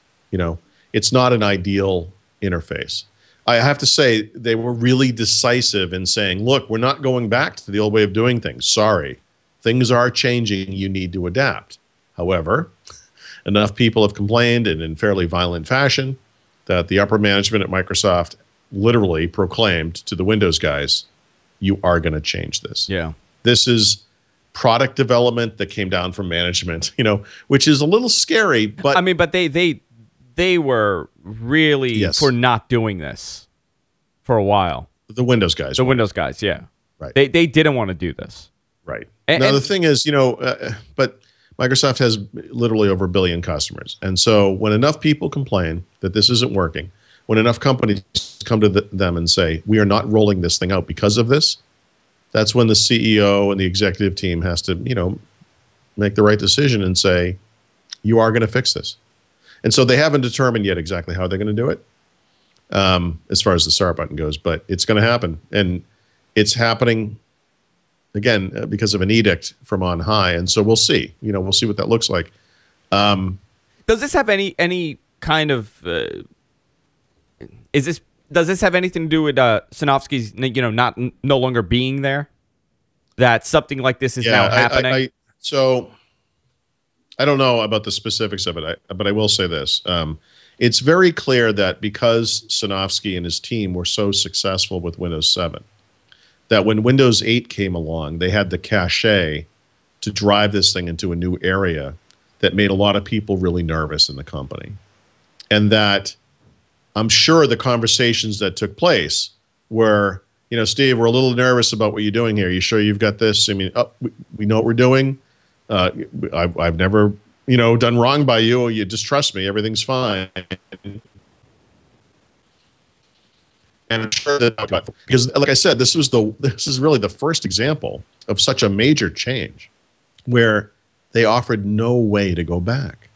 It's not an ideal interface. I have to say they were really decisive in saying, look, we're not going back to the old way of doing things. Sorry. Things are changing. You need to adapt. However, enough people have complained, and in fairly violent fashion, that the upper management at Microsoft literally proclaimed to the Windows guys, you are going to change this. Yeah. This is product development that came down from management, which is a little scary. But I mean, but they were really for not doing this for a while. The Windows guys. The Windows guys, yeah. Right. They didn't want to do this. Right. Now, the thing is, but Microsoft has literally over 1 billion customers. And so when enough people complain that this isn't working, when enough companies come to them and say, we are not rolling this thing out because of this, that's when the CEO and the executive team has to, make the right decision and say, you are going to fix this. And so they haven't determined yet exactly how they're going to do it as far as the start button goes, but it's going to happen. And it's happening, again, because of an edict from on high. And so we'll see. We'll see what that looks like. Does this have any kind of... does this have anything to do with Sinofsky's, no longer being there? That something like this is now happening? So I don't know about the specifics of it, but I will say this. It's very clear that because Sinofsky and his team were so successful with Windows 7, that when Windows 8 came along, they had the cachet to drive this thing into a new area that made a lot of people really nervous in the company. And that I'm sure the conversations that took place were, Steve, we're a little nervous about what you're doing here. You sure you've got this? I mean, we know what we're doing. I've never, done wrong by you. You just trust me. Everything's fine. And I'm sure that, because like I said, this is really the first example of such a major change where they offered no way to go back,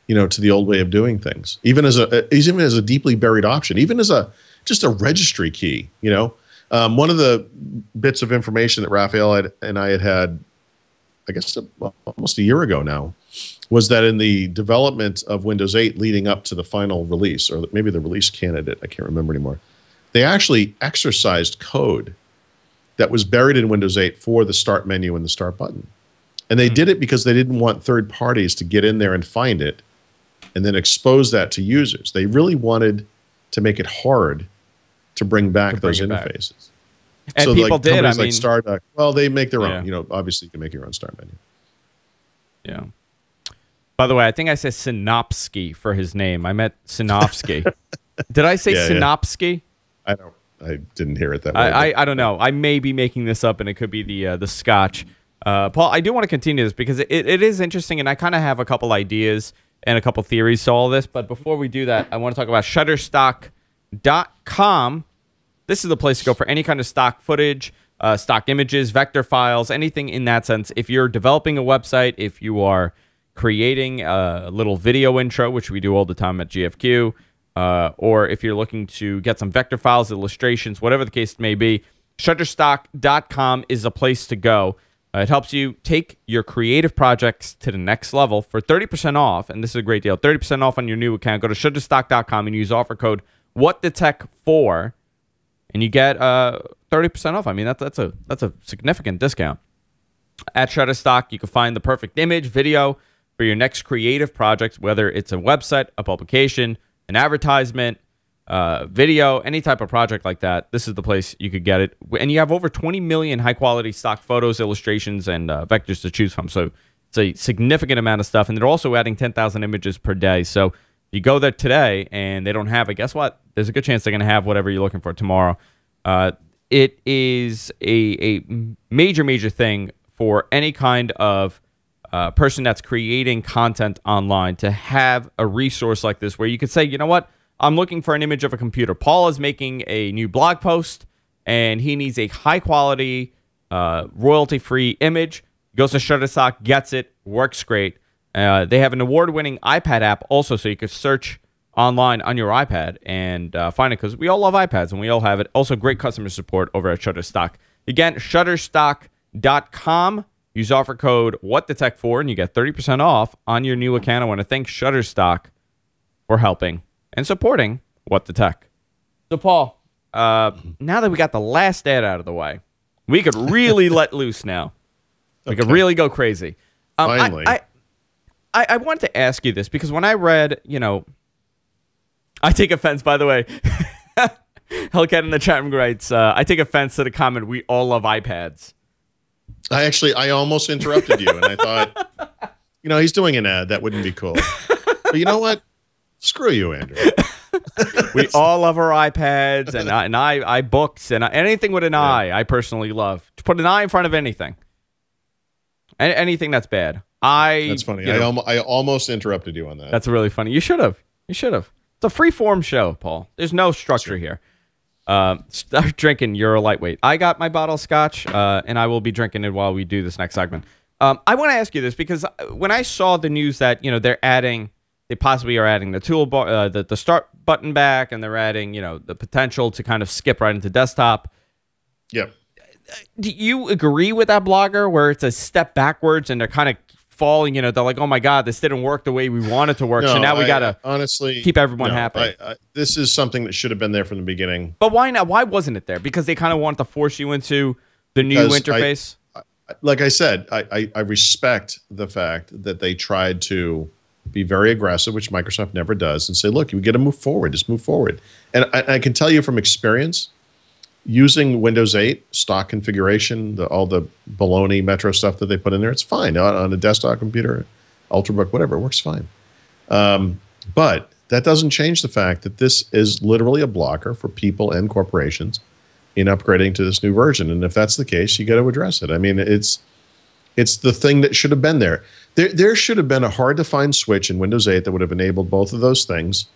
to the old way of doing things, even as a deeply buried option, even as just a registry key. One of the bits of information that Raphael and I had, I guess almost a year ago now, was that in the development of Windows 8 leading up to the final release, or maybe the release candidate, I can't remember anymore, they actually exercised code that was buried in Windows 8 for the start menu and the start button. And they did it because they didn't want third parties to get in there and find it and then expose that to users. They really wanted to make it hard to bring back those interfaces. And so people did. Companies like Starduck, well, they make their own. Obviously, you can make your own start menu. Yeah. By the way, I think I said Sinopsky for his name. I meant Sinofsky. Did I say Yeah, Synopsky? I didn't hear it that way. I don't know. I may be making this up, and it could be the Scotch. Paul, I do want to continue this because it is interesting, and I kind of have a couple ideas and a couple theories to all this. But before we do that, I want to talk about Shutterstock.com. This is the place to go for any kind of stock footage, stock images, vector files, anything in that sense. If you're developing a website, if you are creating a little video intro, which we do all the time at GFQ, or if you're looking to get some vector files, illustrations, whatever the case may be, Shutterstock.com is a place to go. It helps you take your creative projects to the next level for 30% off, and this is a great deal. 30% off on your new account. Go to Shutterstock.com and use offer code WhatTheTech4, and you get 30% off. I mean, that's a significant discount. At Shutterstock, you can find the perfect image, video for your next creative project, whether it's a website, a publication, an advertisement, video, any type of project like that. This is the place you could get it. And you have over 20 million high-quality stock photos, illustrations, and vectors to choose from. So it's a significant amount of stuff. And they're also adding 10,000 images per day. So if you go there today and they don't have it, guess what? There's a good chance they're going to have whatever you're looking for tomorrow. It is a major, major thing for any kind of person that's creating content online to have a resource like this where you could say, you know what? I'm looking for an image of a computer. Paul is making a new blog post, and he needs a high-quality, royalty-free image. Goes to Shutterstock, gets it, works great. They have an award-winning iPad app also, so you could search online on your iPad and find it, because we all love iPads, and we all have it. Also, great customer support over at Shutterstock. Again, Shutterstock.com. Use offer code WhatTheTech4, and you get 30% off on your new account. I want to thank Shutterstock for helping and supporting What the Tech. So, Paul, now that we got the last ad out of the way, we could really let loose now. We could really go crazy. Finally. I wanted to ask you this because when I read, I take offense, by the way. Hellcat in the chat room writes, I take offense to the comment, we all love iPads. I almost interrupted you, and I thought, he's doing an ad. That wouldn't be cool. But you know what? Screw you, Andrew. We all love our iPads and iBooks and anything with an I. I personally love to put an I in front of anything. Anything that's bad. That's funny. I almost interrupted you on that. That's really funny. You should have. It's a free-form show, Paul. There's no structure here. Start drinking. You're a lightweight. I got my bottle of scotch, and I will be drinking it while we do this next segment. I want to ask you this because when I saw the news that they possibly are adding the toolbar, the start button back, and they're adding the potential to kind of skip right into desktop. Yep. Do you agree with that blogger where it's a step backwards and they're kind of falling? They're like, oh my God, this didn't work the way we want it to work. So now we got to honestly keep everyone happy. This is something that should have been there from the beginning. But why not? Why wasn't it there? Because they kind of wanted to force you into the new interface? Like I said, I respect the fact that they tried to be very aggressive, which Microsoft never does, and say, look, you got to move forward. Just move forward. And I can tell you from experience, using Windows 8 stock configuration, all the baloney Metro stuff that they put in there, it's fine. On a desktop computer, Ultrabook, whatever, it works fine. But that doesn't change the fact that this is literally a blocker for people and corporations in upgrading to this new version. And if that's the case, you got to address it. I mean, it's the thing that should have been there. There should have been a hard-to-find switch in Windows 8 that would have enabled both of those things.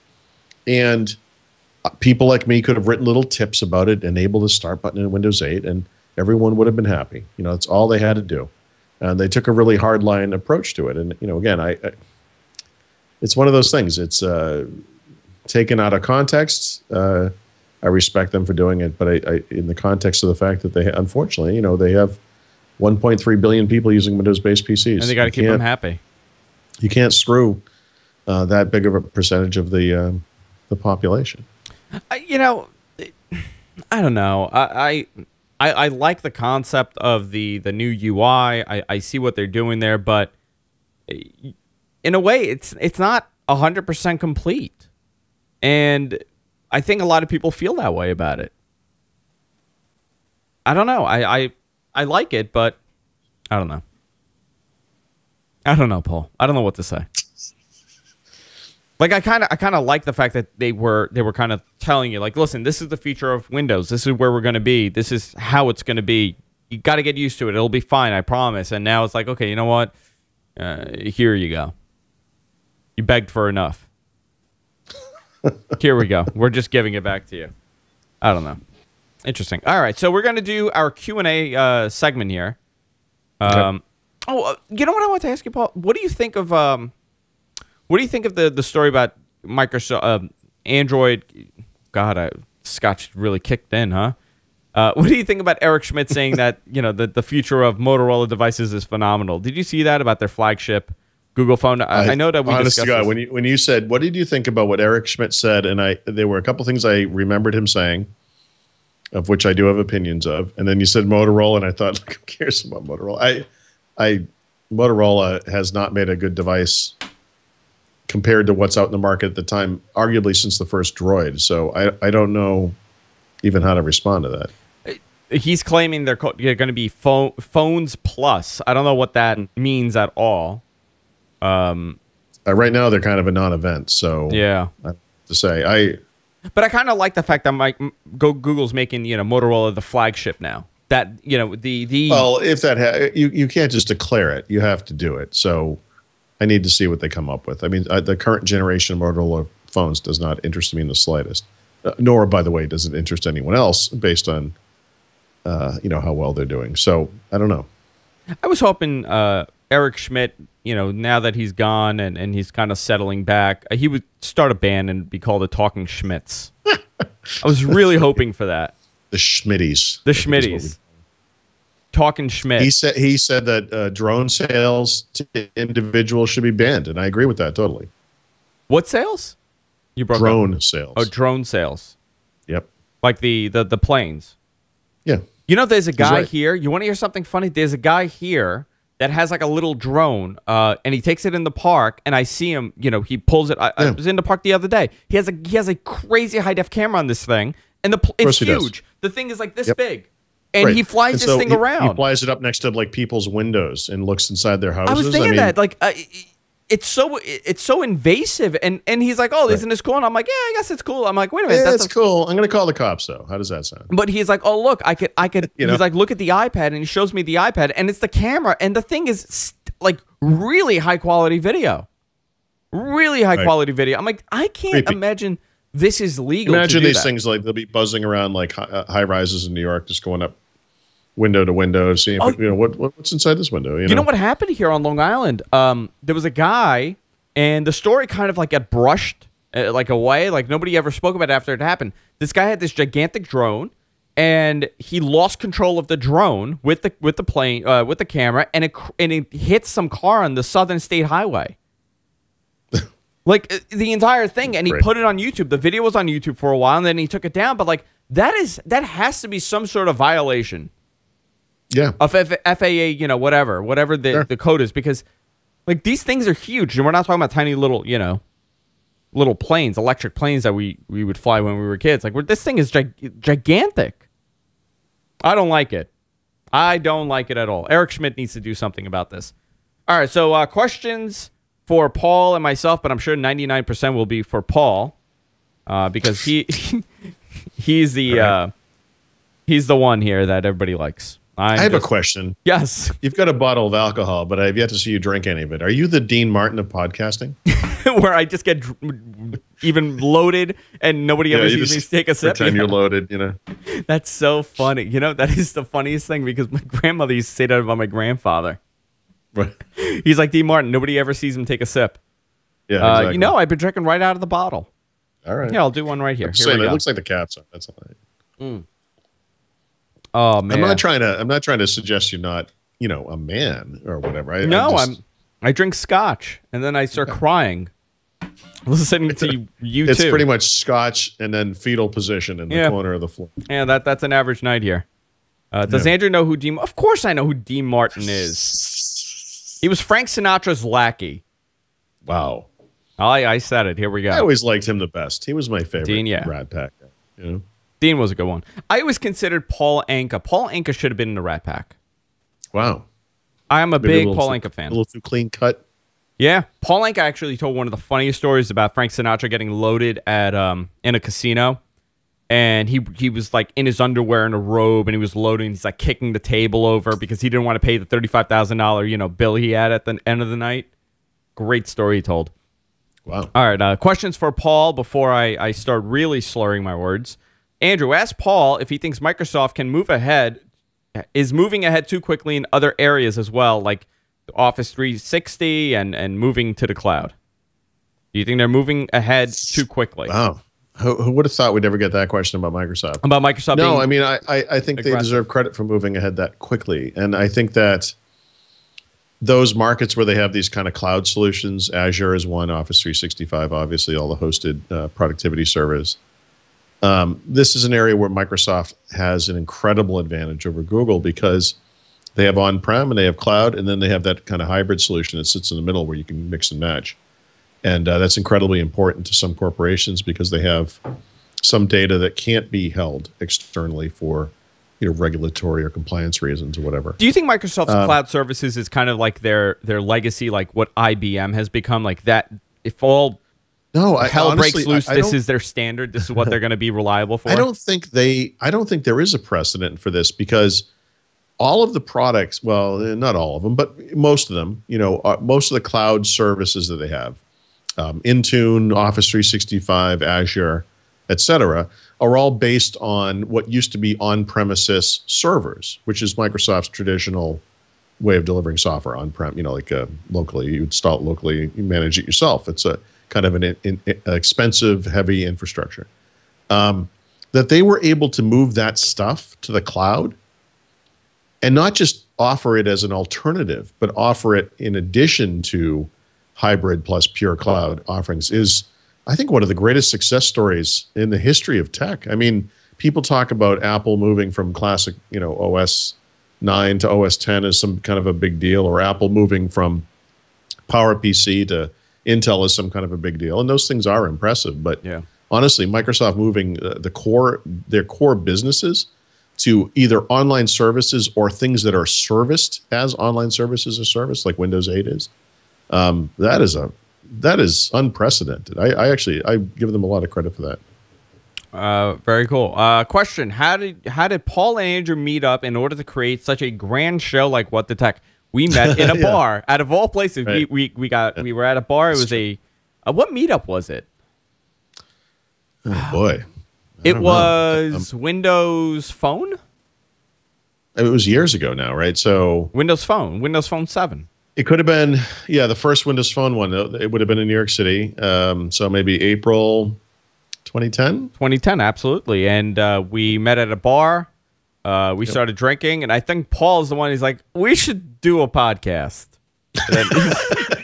And people like me could have written little tips about it, enable the start button in Windows 8, and everyone would have been happy. It's all they had to do. And they took a really hardline approach to it. And, again, it's one of those things. It's taken out of context. I respect them for doing it, but in the context of the fact that they, unfortunately, they have 1.3 billion people using Windows-based PCs. And they got to keep them happy. You can't screw that big of a percentage of the population. I don't know. I like the concept of the new UI. I see what they're doing there, but in a way, it's not 100% complete. And I think a lot of people feel that way about it. I don't know. I like it, but I don't know. I don't know, Paul. I don't know what to say. Like I kind of like the fact that they were kind of telling you, like, listen, this is the future of Windows. This is where we're going to be. This is how it's going to be. You got to get used to it. It'll be fine, I promise. And now it's like, okay, you know what? Here you go. You begged for enough. Here we go. We're just giving it back to you. I don't know. Interesting. All right, so we're going to do our Q&A segment here. You know what I want to ask you, Paul? What do you think of the story about Microsoft Android? God, Scotch really kicked in, huh? What do you think about Eric Schmidt saying that the future of Motorola devices is phenomenal? Did you see that about their flagship Google phone? I know that we discussed God, this. when you said, what did you think about what Eric Schmidt said? And there were a couple things I remembered him saying, of which I do have opinions of. And then you said Motorola, and I thought, who cares about Motorola? Motorola has not made a good device compared to what's out in the market at the time, arguably since the first Droid. So I don't know even how to respond to that. He's claiming they're going to be phones plus. I don't know what that means at all. Right now, they're kind of a non-event. So yeah, I have to say But I kind of like the fact that Google's making Motorola the flagship now. That well, if that you can't just declare it, you have to do it. So I need to see what they come up with. I mean, the current generation of Motorola phones does not interest me in the slightest. Nor, by the way, does it interest anyone else based on how well they're doing. So I don't know. I was hoping Eric Schmidt, now that he's gone and he's kind of settling back, he would start a band and be called the Talking Schmidts. I was really hoping for that. The Schmitties. The Schmitties. Talking Schmidt. He said that drone sales to individuals should be banned, and I agree with that totally. What sales? You broke drone sales. Oh, drone sales. Yep. Like the planes. Yeah. There's a guy here. You want to hear something funny? There's a guy here that has like a little drone, and he takes it in the park, and I see him. He pulls it. I was in the park the other day. He has a crazy high def camera on this thing, and it's huge. The thing is like this big, and he flies this thing around. He flies it up next to like people's windows and looks inside their houses. I was thinking that it's so invasive, and he's like, oh, isn't this cool? And I'm like, yeah, I guess it's cool. I'm like, wait a minute, that's cool. I'm gonna call the cops though. How does that sound? But he's like, oh, look, I could. He's like, look at the iPad, and he shows me the iPad, and it's the camera, and the thing is like really high quality video, really high quality video. I'm like, I can't imagine this is legal. Imagine these things like they'll be buzzing around like high rises in New York, just going up window to window, seeing what's inside this window. You know what happened here on Long Island? There was a guy, and the story kind of like got brushed away, like nobody ever spoke about it after it happened. This guy had this gigantic drone, and he lost control of the drone with the plane with the camera, and it hit some car on the Southern State Highway. Like the entire thing, and he put it on YouTube. The video was on YouTube for a while, and then he took it down. But like that has to be some sort of violation. Yeah. Of FAA, whatever the code is, because like these things are huge, and we're not talking about tiny little, little planes, electric planes that we would fly when we were kids. Like this thing is gigantic. I don't like it. I don't like it at all. Eric Schmidt needs to do something about this. All right, so questions for Paul and myself, but I'm sure 99% will be for Paul, because he's the one here that everybody likes. I have a question. Yes. You've got a bottle of alcohol, but I have yet to see you drink any of it. Are you the Dean Martin of podcasting? Where I just get even loaded and nobody ever sees me take a sip? Pretend you're loaded, That's so funny. That is the funniest thing, because my grandmother used to say that about my grandfather. Right. He's like, Dean Martin, nobody ever sees him take a sip. Yeah, exactly. I've been drinking right out of the bottle. All right. Yeah, I'll do one right here. Here we go. It looks like the cat's on. That's all right. Oh man, I'm not trying to suggest you're not, a man or whatever. I drink scotch and then I start crying, listening to you. It's pretty much scotch and then fetal position in the corner of the floor. Yeah, that's an average night here. Does Andrew know who Dean? Of course, I know who Dean Martin is. He was Frank Sinatra's lackey. Wow. I said it. Here we go. I always liked him the best. He was my favorite. Dean, Rat Pack. Dean was a good one. I always considered Paul Anka. Paul Anka should have been in the Rat Pack. Wow. I am a big Paul Anka fan. A little too clean cut. Yeah, Paul Anka actually told one of the funniest stories about Frank Sinatra getting loaded at in a casino, and he was like in his underwear and a robe, and he was loading. He's like kicking the table over because he didn't want to pay the $35,000 bill he had at the end of the night. Great story he told. Wow. All right, questions for Paul before I start really slurring my words. Andrew, ask Paul if he thinks Microsoft is moving ahead too quickly in other areas as well, like Office 360 and moving to the cloud. Do you think they're moving ahead too quickly? Wow. Who would have thought we'd ever get that question about Microsoft? About Microsoft No, being I mean, I think they aggressive. deserve credit for moving ahead that quickly. And I think that those markets where they have these kind of cloud solutions, Azure is one, Office 365, obviously, all the hosted productivity servers. This is an area where Microsoft has an incredible advantage over Google because they have on-prem and they have cloud, and then they have that kind of hybrid solution that sits in the middle where you can mix and match. And that's incredibly important to some corporations because they have some data that can't be held externally for regulatory or compliance reasons or whatever. Do you think Microsoft's cloud services is kind of like their legacy, like what IBM has become, like that? If all hell breaks loose, this is their standard. This is what they're going to be reliable for. I don't think there is a precedent for this because all of the products, well, not all of them, but most of them, most of the cloud services that they have, Intune, Office 365, Azure, etc., are all based on what used to be on-premises servers, which is Microsoft's traditional way of delivering software on-prem. Locally, you install it locally, you manage it yourself. It's a kind of an expensive, heavy infrastructure. That they were able to move that stuff to the cloud and not just offer it as an alternative, but offer it in addition to hybrid plus pure cloud offerings is, I think, one of the greatest success stories in the history of tech. I mean, people talk about Apple moving from classic, OS 9 to OS 10 as some kind of a big deal, or Apple moving from PowerPC to Intel is some kind of a big deal. And those things are impressive. But honestly, Microsoft moving their core businesses to either online services or things that are serviced as online services or service, like Windows 8 is, that is unprecedented. I give them a lot of credit for that. Very cool. Question: How did Paul and Andrew meet up in order to create such a grand show like What the Tech? We met in a bar. Out of all places, right. we were at a bar. It was what meetup was it? Oh boy, It was Windows Phone. It was years ago now, right? So Windows Phone 7. It could have been, the first Windows Phone one. It would have been in New York City. So maybe April 2010? 2010, absolutely. And we met at a bar. We started drinking. And I think Paul's the one who's like, we should do a podcast.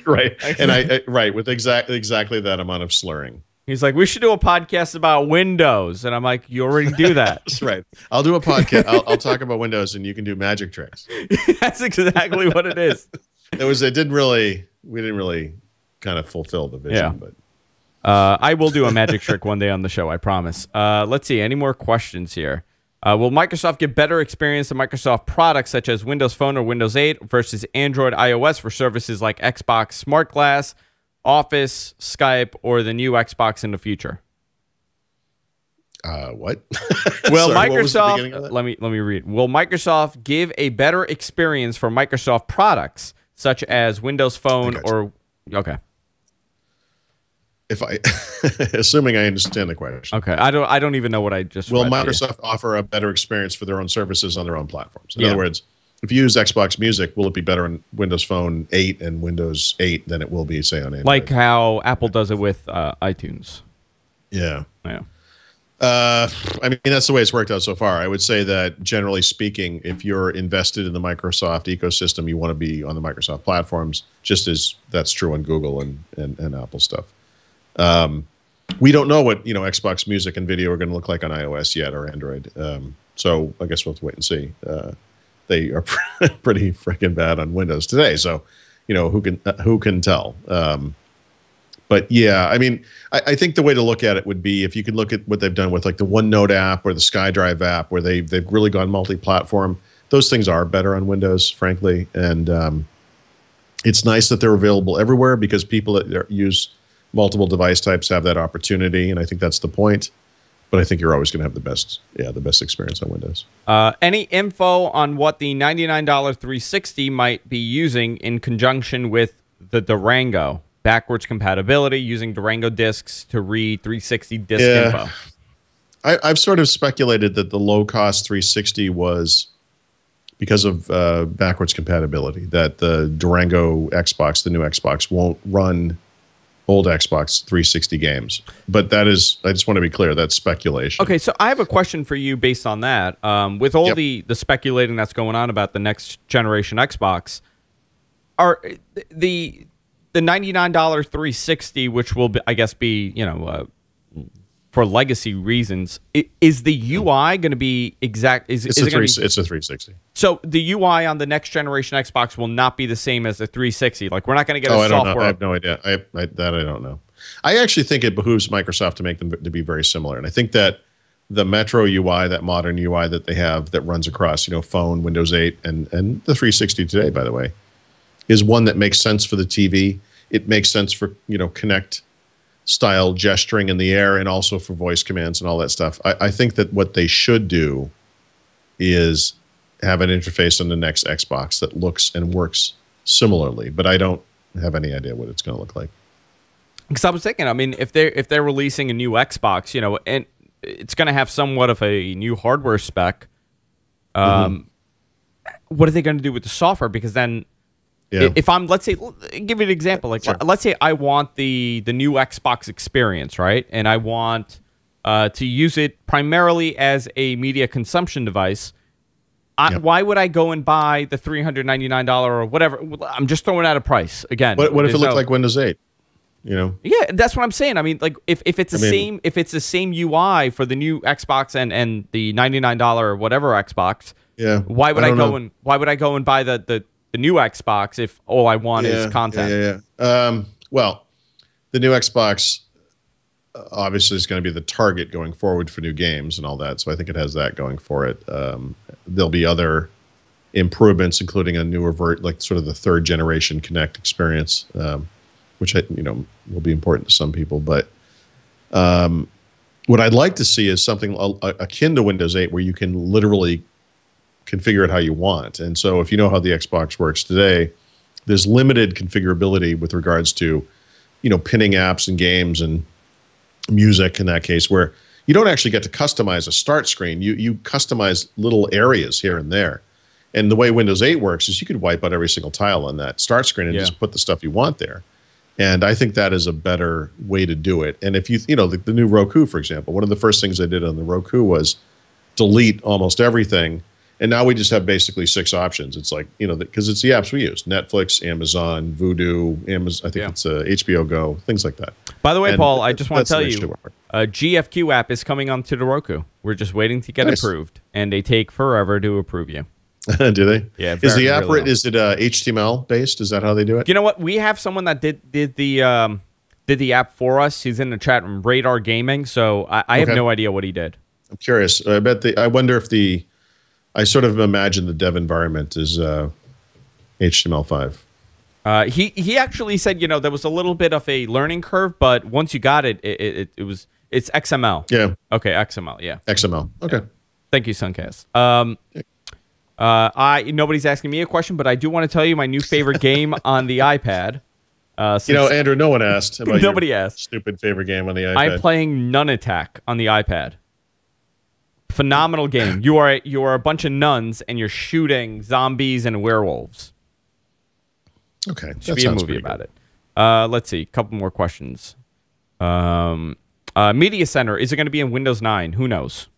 Right. And with exactly that amount of slurring. He's like, we should do a podcast about Windows. And I'm like, you already do that. That's right. I'll do a podcast. I'll talk about Windows and you can do magic tricks. That's exactly what it is. We didn't really kind of fulfill the vision, but I will do a magic trick one day on the show, I promise. Let's see, any more questions here? Will Microsoft give better experience to Microsoft products such as Windows Phone or Windows 8 versus Android, iOS for services like Xbox Smart Glass, Office, Skype, or the new Xbox in the future? What? Well, Sorry, Microsoft, let me read. Will Microsoft give a better experience for Microsoft products such as Windows Phone or okay? If assuming I understand the question. Okay, I don't even know what I just will read. Microsoft offer a better experience for their own services on their own platforms? In other words, if you use Xbox Music, will it be better on Windows Phone 8 and Windows 8 than it will be, say, on Android? Like how Apple does it with iTunes. Yeah. I mean, that's the way it's worked out so far. I would say that, generally speaking, if you're invested in the Microsoft ecosystem, you want to be on the Microsoft platforms, just as that's true on Google and Apple stuff. We don't know what Xbox Music and video are going to look like on iOS yet or Android. So I guess we'll have to wait and see. They are pretty freaking bad on Windows today. So who can tell? But yeah, I mean, I think the way to look at it would be if you could look at what they've done with like the OneNote app or the SkyDrive app, where they've really gone multi-platform. Those things are better on Windows, frankly, and It's nice that they're available everywhere because people that use multiple device types have that opportunity, and I think that's the point. But I think you're always going to have the best experience on Windows. Any info on what the $99 360 might be using in conjunction with the Durango? Backwards compatibility, using Durango disks to read 360 disk info. I've sort of speculated that the low-cost 360 was because of backwards compatibility, that the Durango Xbox, the new Xbox, won't run old Xbox 360 games. But that is, I just want to be clear, that's speculation. Okay, so I have a question for you based on that. With all the speculating that's going on about the next generation Xbox, are the $99 360, which will be, I guess be, for legacy reasons, is the UI going to be exact? It's a 360. So the UI on the next generation Xbox will not be the same as the 360. Like, we're not going to get a I don't software. know. I have no idea. I don't know. I actually think it behooves Microsoft to make them to be very similar, and I think that the Metro UI, that modern UI that they have that runs across, phone, Windows 8, and the 360 today, by the way, is one that makes sense for the TV. It makes sense for Kinect style gesturing in the air, and also for voice commands and all that stuff. I think that what they should do is have an interface on the next Xbox that looks and works similarly, but I don't have any idea what it's going to look like. Because I was thinking, I mean, if they're releasing a new Xbox, and it's going to have somewhat of a new hardware spec, what are they going to do with the software? Because then, if I'm, let's say, give you an example. Like, let's say I want the new Xbox experience, right? And I want to use it primarily as a media consumption device. Why would I go and buy the $399 or whatever? I'm just throwing out a price again. What if it looked like Windows 8? Yeah, that's what I'm saying. I mean, like, if it's the same UI for the new Xbox and the $99 or whatever Xbox, why would I go and buy the new Xbox if all I want is content? Well, the new Xbox obviously is going to be the target going forward for new games and all that, so I think it has that going for it. There'll be other improvements, including a newer like sort of the third generation Kinect experience, which will be important to some people. But what I'd like to see is something akin to Windows 8, where you can literally configure it how you want. And so if you know how the Xbox works today, there's limited configurability with regards to, pinning apps and games and music in that case, where you don't actually get to customize a start screen. You customize little areas here and there. And the way Windows 8 works is you could wipe out every single tile on that start screen and just put the stuff you want there. And I think that is a better way to do it. And if the new Roku, for example, one of the first things I did on the Roku was delete almost everything. And now we just have basically 6 options. It's like, because it's the apps we use: Netflix, Amazon, Vudu, Amazon. I think it's HBO Go, things like that. By the way, Paul, I just want to tell you, a GFQ app is coming onto the Roku. We're just waiting to get approved, and they take forever to approve you. Do they? Yeah. Is the app is it HTML based? Is that how they do it? You know what? We have someone that did the app for us. He's in the chat room, Radar Gaming. So I have no idea what he did. I'm curious. I wonder if I sort of imagine the dev environment is HTML5. He actually said, there was a little bit of a learning curve, but once you got it, it's XML. Yeah. Okay, XML. Yeah. XML. Okay. Yeah. Thank you, Suncast. Nobody's asking me a question, but I do want to tell you my new favorite game on the iPad. Andrew, no one asked about nobody your asked. Stupid favorite game on the iPad. I'm playing Nun Attack on the iPad. Phenomenal game. You are a bunch of nuns and you're shooting zombies and werewolves. Okay, should be a movie about it. Let's see, a couple more questions. Media Center, is it going to be in Windows 9? Who knows?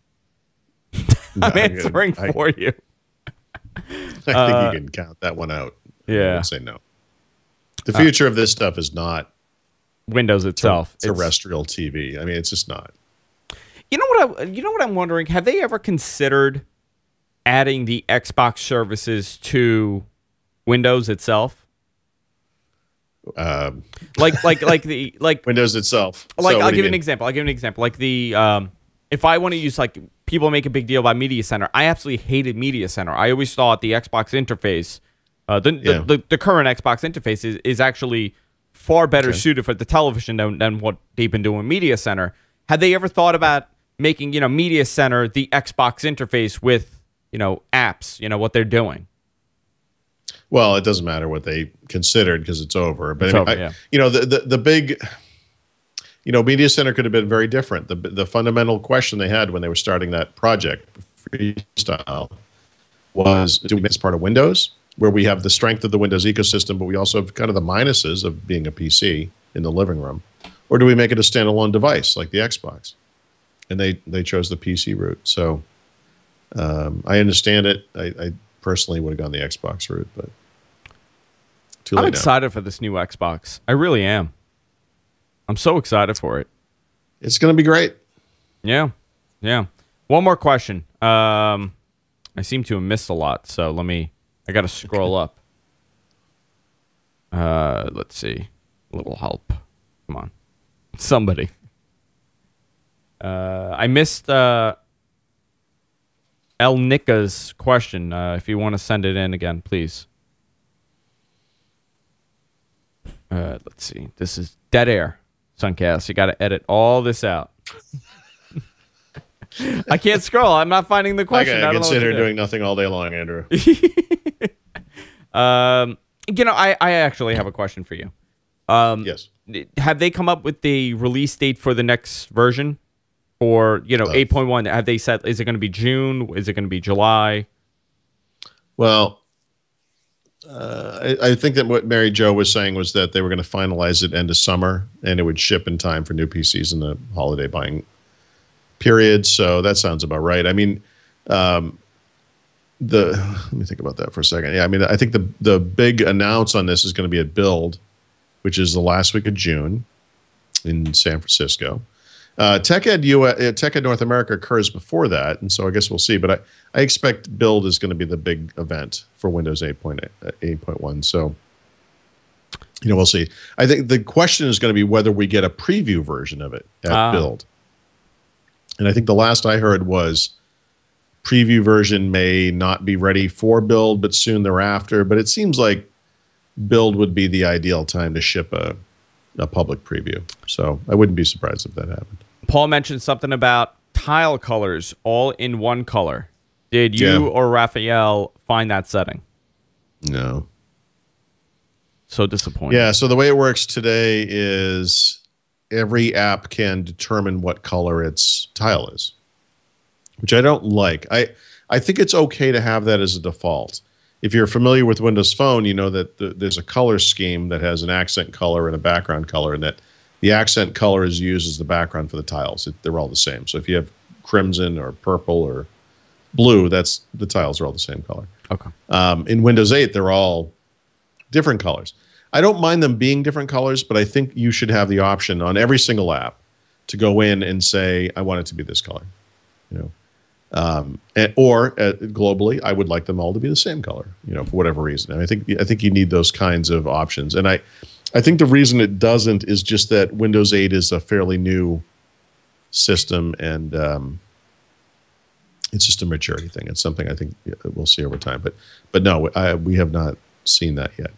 I'm answering for you. I think you can count that one out. Yeah, I would say no. The future of this stuff is not Windows itself. Terrestrial TV. I mean, it's just not. You know what I'm wondering? Have they ever considered adding the Xbox services to Windows itself? Like Windows itself. I'll give you an example. Like if I want to use, like, people make a big deal about Media Center. I absolutely hated Media Center. I always thought the Xbox interface The current Xbox interface is actually far better suited for the television than what they've been doing Media Center. Had they ever thought about making, Media Center the Xbox interface with, apps, what they're doing? Well, it doesn't matter what they considered because it's over. But the big, Media Center could have been very different. The fundamental question they had when they were starting that project, Freestyle, was, do we make this part of Windows, where we have the strength of the Windows ecosystem, but we also have kind of the minuses of being a PC in the living room? Or do we make it a standalone device like the Xbox? And they chose the PC route. So I understand it. I personally would have gone the Xbox route, but too late. I'm excited for this new Xbox. I really am. I'm so excited for it. It's going to be great. Yeah. One more question. I seem to have missed a lot, so I got to scroll up. Let's see. A little help. Come on. Somebody. I missed El Nika's question. If you want to send it in again, please. Let's see. This is dead air, Suncast. You got to edit all this out. I can't scroll. I'm not finding the question. I can sit here doing nothing all day long, Andrew. I actually have a question for you. Yes. Have they come up with the release date for the next version? Or, 8.1, have they said, is it going to be June? Is it going to be July? Well, I think that what Mary Jo was saying was that they were going to finalize it end of summer, and it would ship in time for new PCs in the holiday buying period. So that sounds about right. I mean, let me think about that for a second. Yeah, I mean, I think the big announce on this is going to be at Build, which is the last week of June in San Francisco. TechEd North America occurs before that, and so I guess we'll see. But I expect Build is going to be the big event for Windows 8.1. So, we'll see. I think the question is going to be whether we get a preview version of it at Build. And I think the last I heard was preview version may not be ready for Build, but soon thereafter. But it seems like Build would be the ideal time to ship a public preview. So I wouldn't be surprised if that happened. Paul mentioned something about tile colors all in one color. Did you or Raphael find that setting? No. So disappointing. Yeah, so the way it works today is every app can determine what color its tile is, which I don't like. I think it's okay to have that as a default. If you're familiar with Windows Phone, you know that there's a color scheme that has an accent color and a background color, and that the accent color is used as the background for the tiles. They're all the same. So if you have crimson or purple or blue, the tiles are all the same color. Okay. In Windows 8, they're all different colors. I don't mind them being different colors, but I think you should have the option on every single app to go in and say, I want it to be this color. Globally, I would like them all to be the same color, for whatever reason. And I think you need those kinds of options. And I think the reason it doesn't is just that Windows 8 is a fairly new system, and it's just a maturity thing. It's something I think we'll see over time. But no, we have not seen that yet.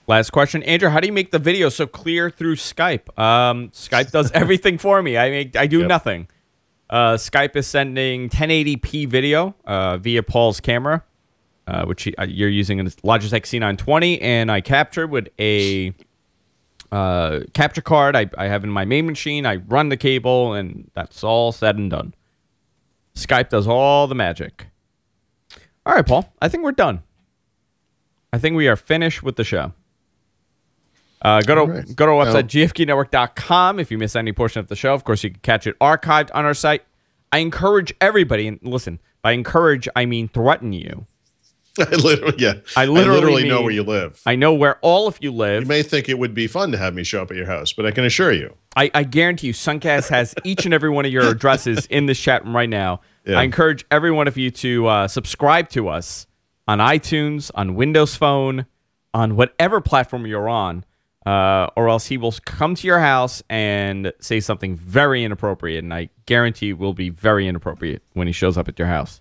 Last question, Andrew. How do you make the video so clear through Skype? Skype does everything for me. I do nothing. Skype is sending 1080p video via Paul's camera, which you're using a Logitech C920, and I captured with a capture card I have in my main machine. I run the cable, and that's all said and done. Skype does all the magic. All right, Paul. I think we're done. I think we are finished with the show. Go to our website, gfknetwork.com, if you miss any portion of the show. Of course, you can catch it archived on our site. I encourage everybody, and listen, by encourage, I mean threaten you. I literally know where you live. I know where all of you live. You may think it would be fun to have me show up at your house, but I can assure you. I guarantee you, Suncast has each and every one of your addresses in this chat room right now. Yeah. I encourage every one of you to subscribe to us on iTunes, on Windows Phone, on whatever platform you're on. Or else he will come to your house and say something very inappropriate, and I guarantee it will be very inappropriate when he shows up at your house.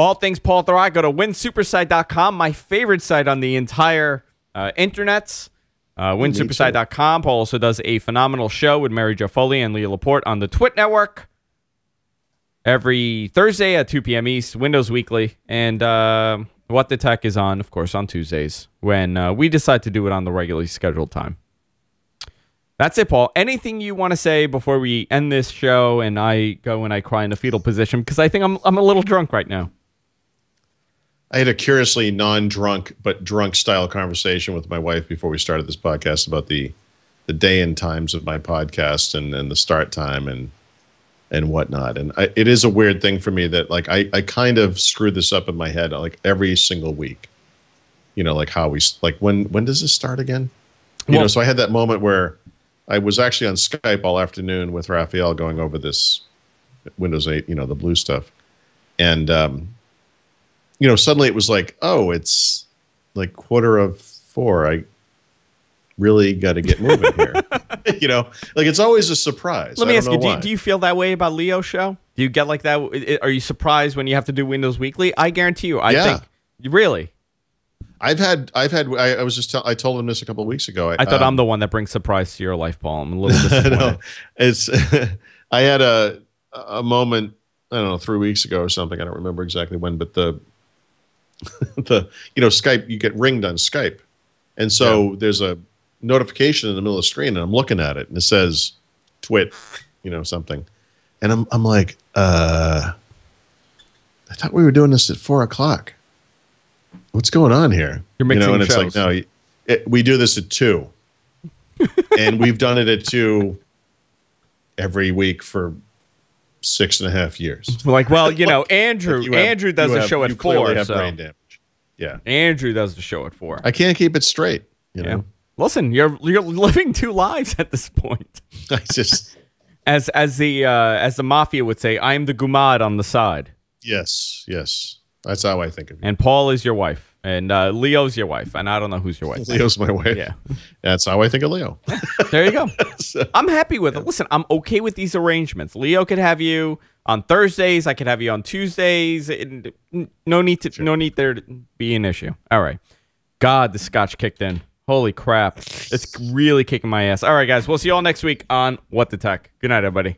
All things Paul Thurrott, go to winsupersite.com, my favorite site on the entire internets. Winsupersite.com. Paul also does a phenomenal show with Mary Jo Foley and Leah Laporte on the Twit Network every Thursday at 2 p.m. East, Windows Weekly. And What the Tech is on, of course, on Tuesdays when we decide to do it on the regularly scheduled time. That's it, Paul. Anything you want to say before we end this show and I go and I cry in a fetal position? Because I think I'm a little drunk right now. I had a curiously non-drunk but drunk-style conversation with my wife before we started this podcast about the day and times of my podcast and the start time and whatnot. And it is a weird thing for me that like I kind of screw this up in my head like every single week. You know, like how we like when does this start again? You know, so I had that moment where I was actually on Skype all afternoon with Raphael going over this Windows 8, you know, the blue stuff. And, you know, suddenly it was like, oh, it's like 3:45. I really got to get moving here. You know, like it's always a surprise. Let me ask you, do you feel that way about Leo's show? Do you get like that? Are you surprised when you have to do Windows Weekly? I guarantee you. I think. Really? I told him this a couple of weeks ago. I thought I'm the one that brings surprise to your life, Paul. I'm a little disappointed. No, it's I had a moment, I don't know, 3 weeks ago or something. I don't remember exactly when, but the you know, Skype, you get ringed on Skype. And so there's a notification in the middle of the screen and I'm looking at it and it says twit, you know, something. And I'm like, I thought we were doing this at 4:00. What's going on here? You're mixing and shows. It's like, no, we do this at 2. And we've done it at 2 every week for 6.5 years. Like, well, you know, Andrew does the show at 4. Have so. brain damage. Yeah. Andrew does the show at 4. I can't keep it straight. You know? Listen, you're living 2 lives at this point. I just as the mafia would say, I'm the gumad on the side. Yes. That's how I think of it. And Paul is your wife. And Leo's your wife. And I don't know who's your wife. Leo's my wife. Yeah. That's how I think of Leo. There you go. I'm happy with it. Listen, I'm okay with these arrangements. Leo could have you on Thursdays. I could have you on Tuesdays. No need there to be an issue. All right. God, the scotch kicked in. Holy crap. It's really kicking my ass. All right, guys. We'll see you all next week on What the Tech. Good night, everybody.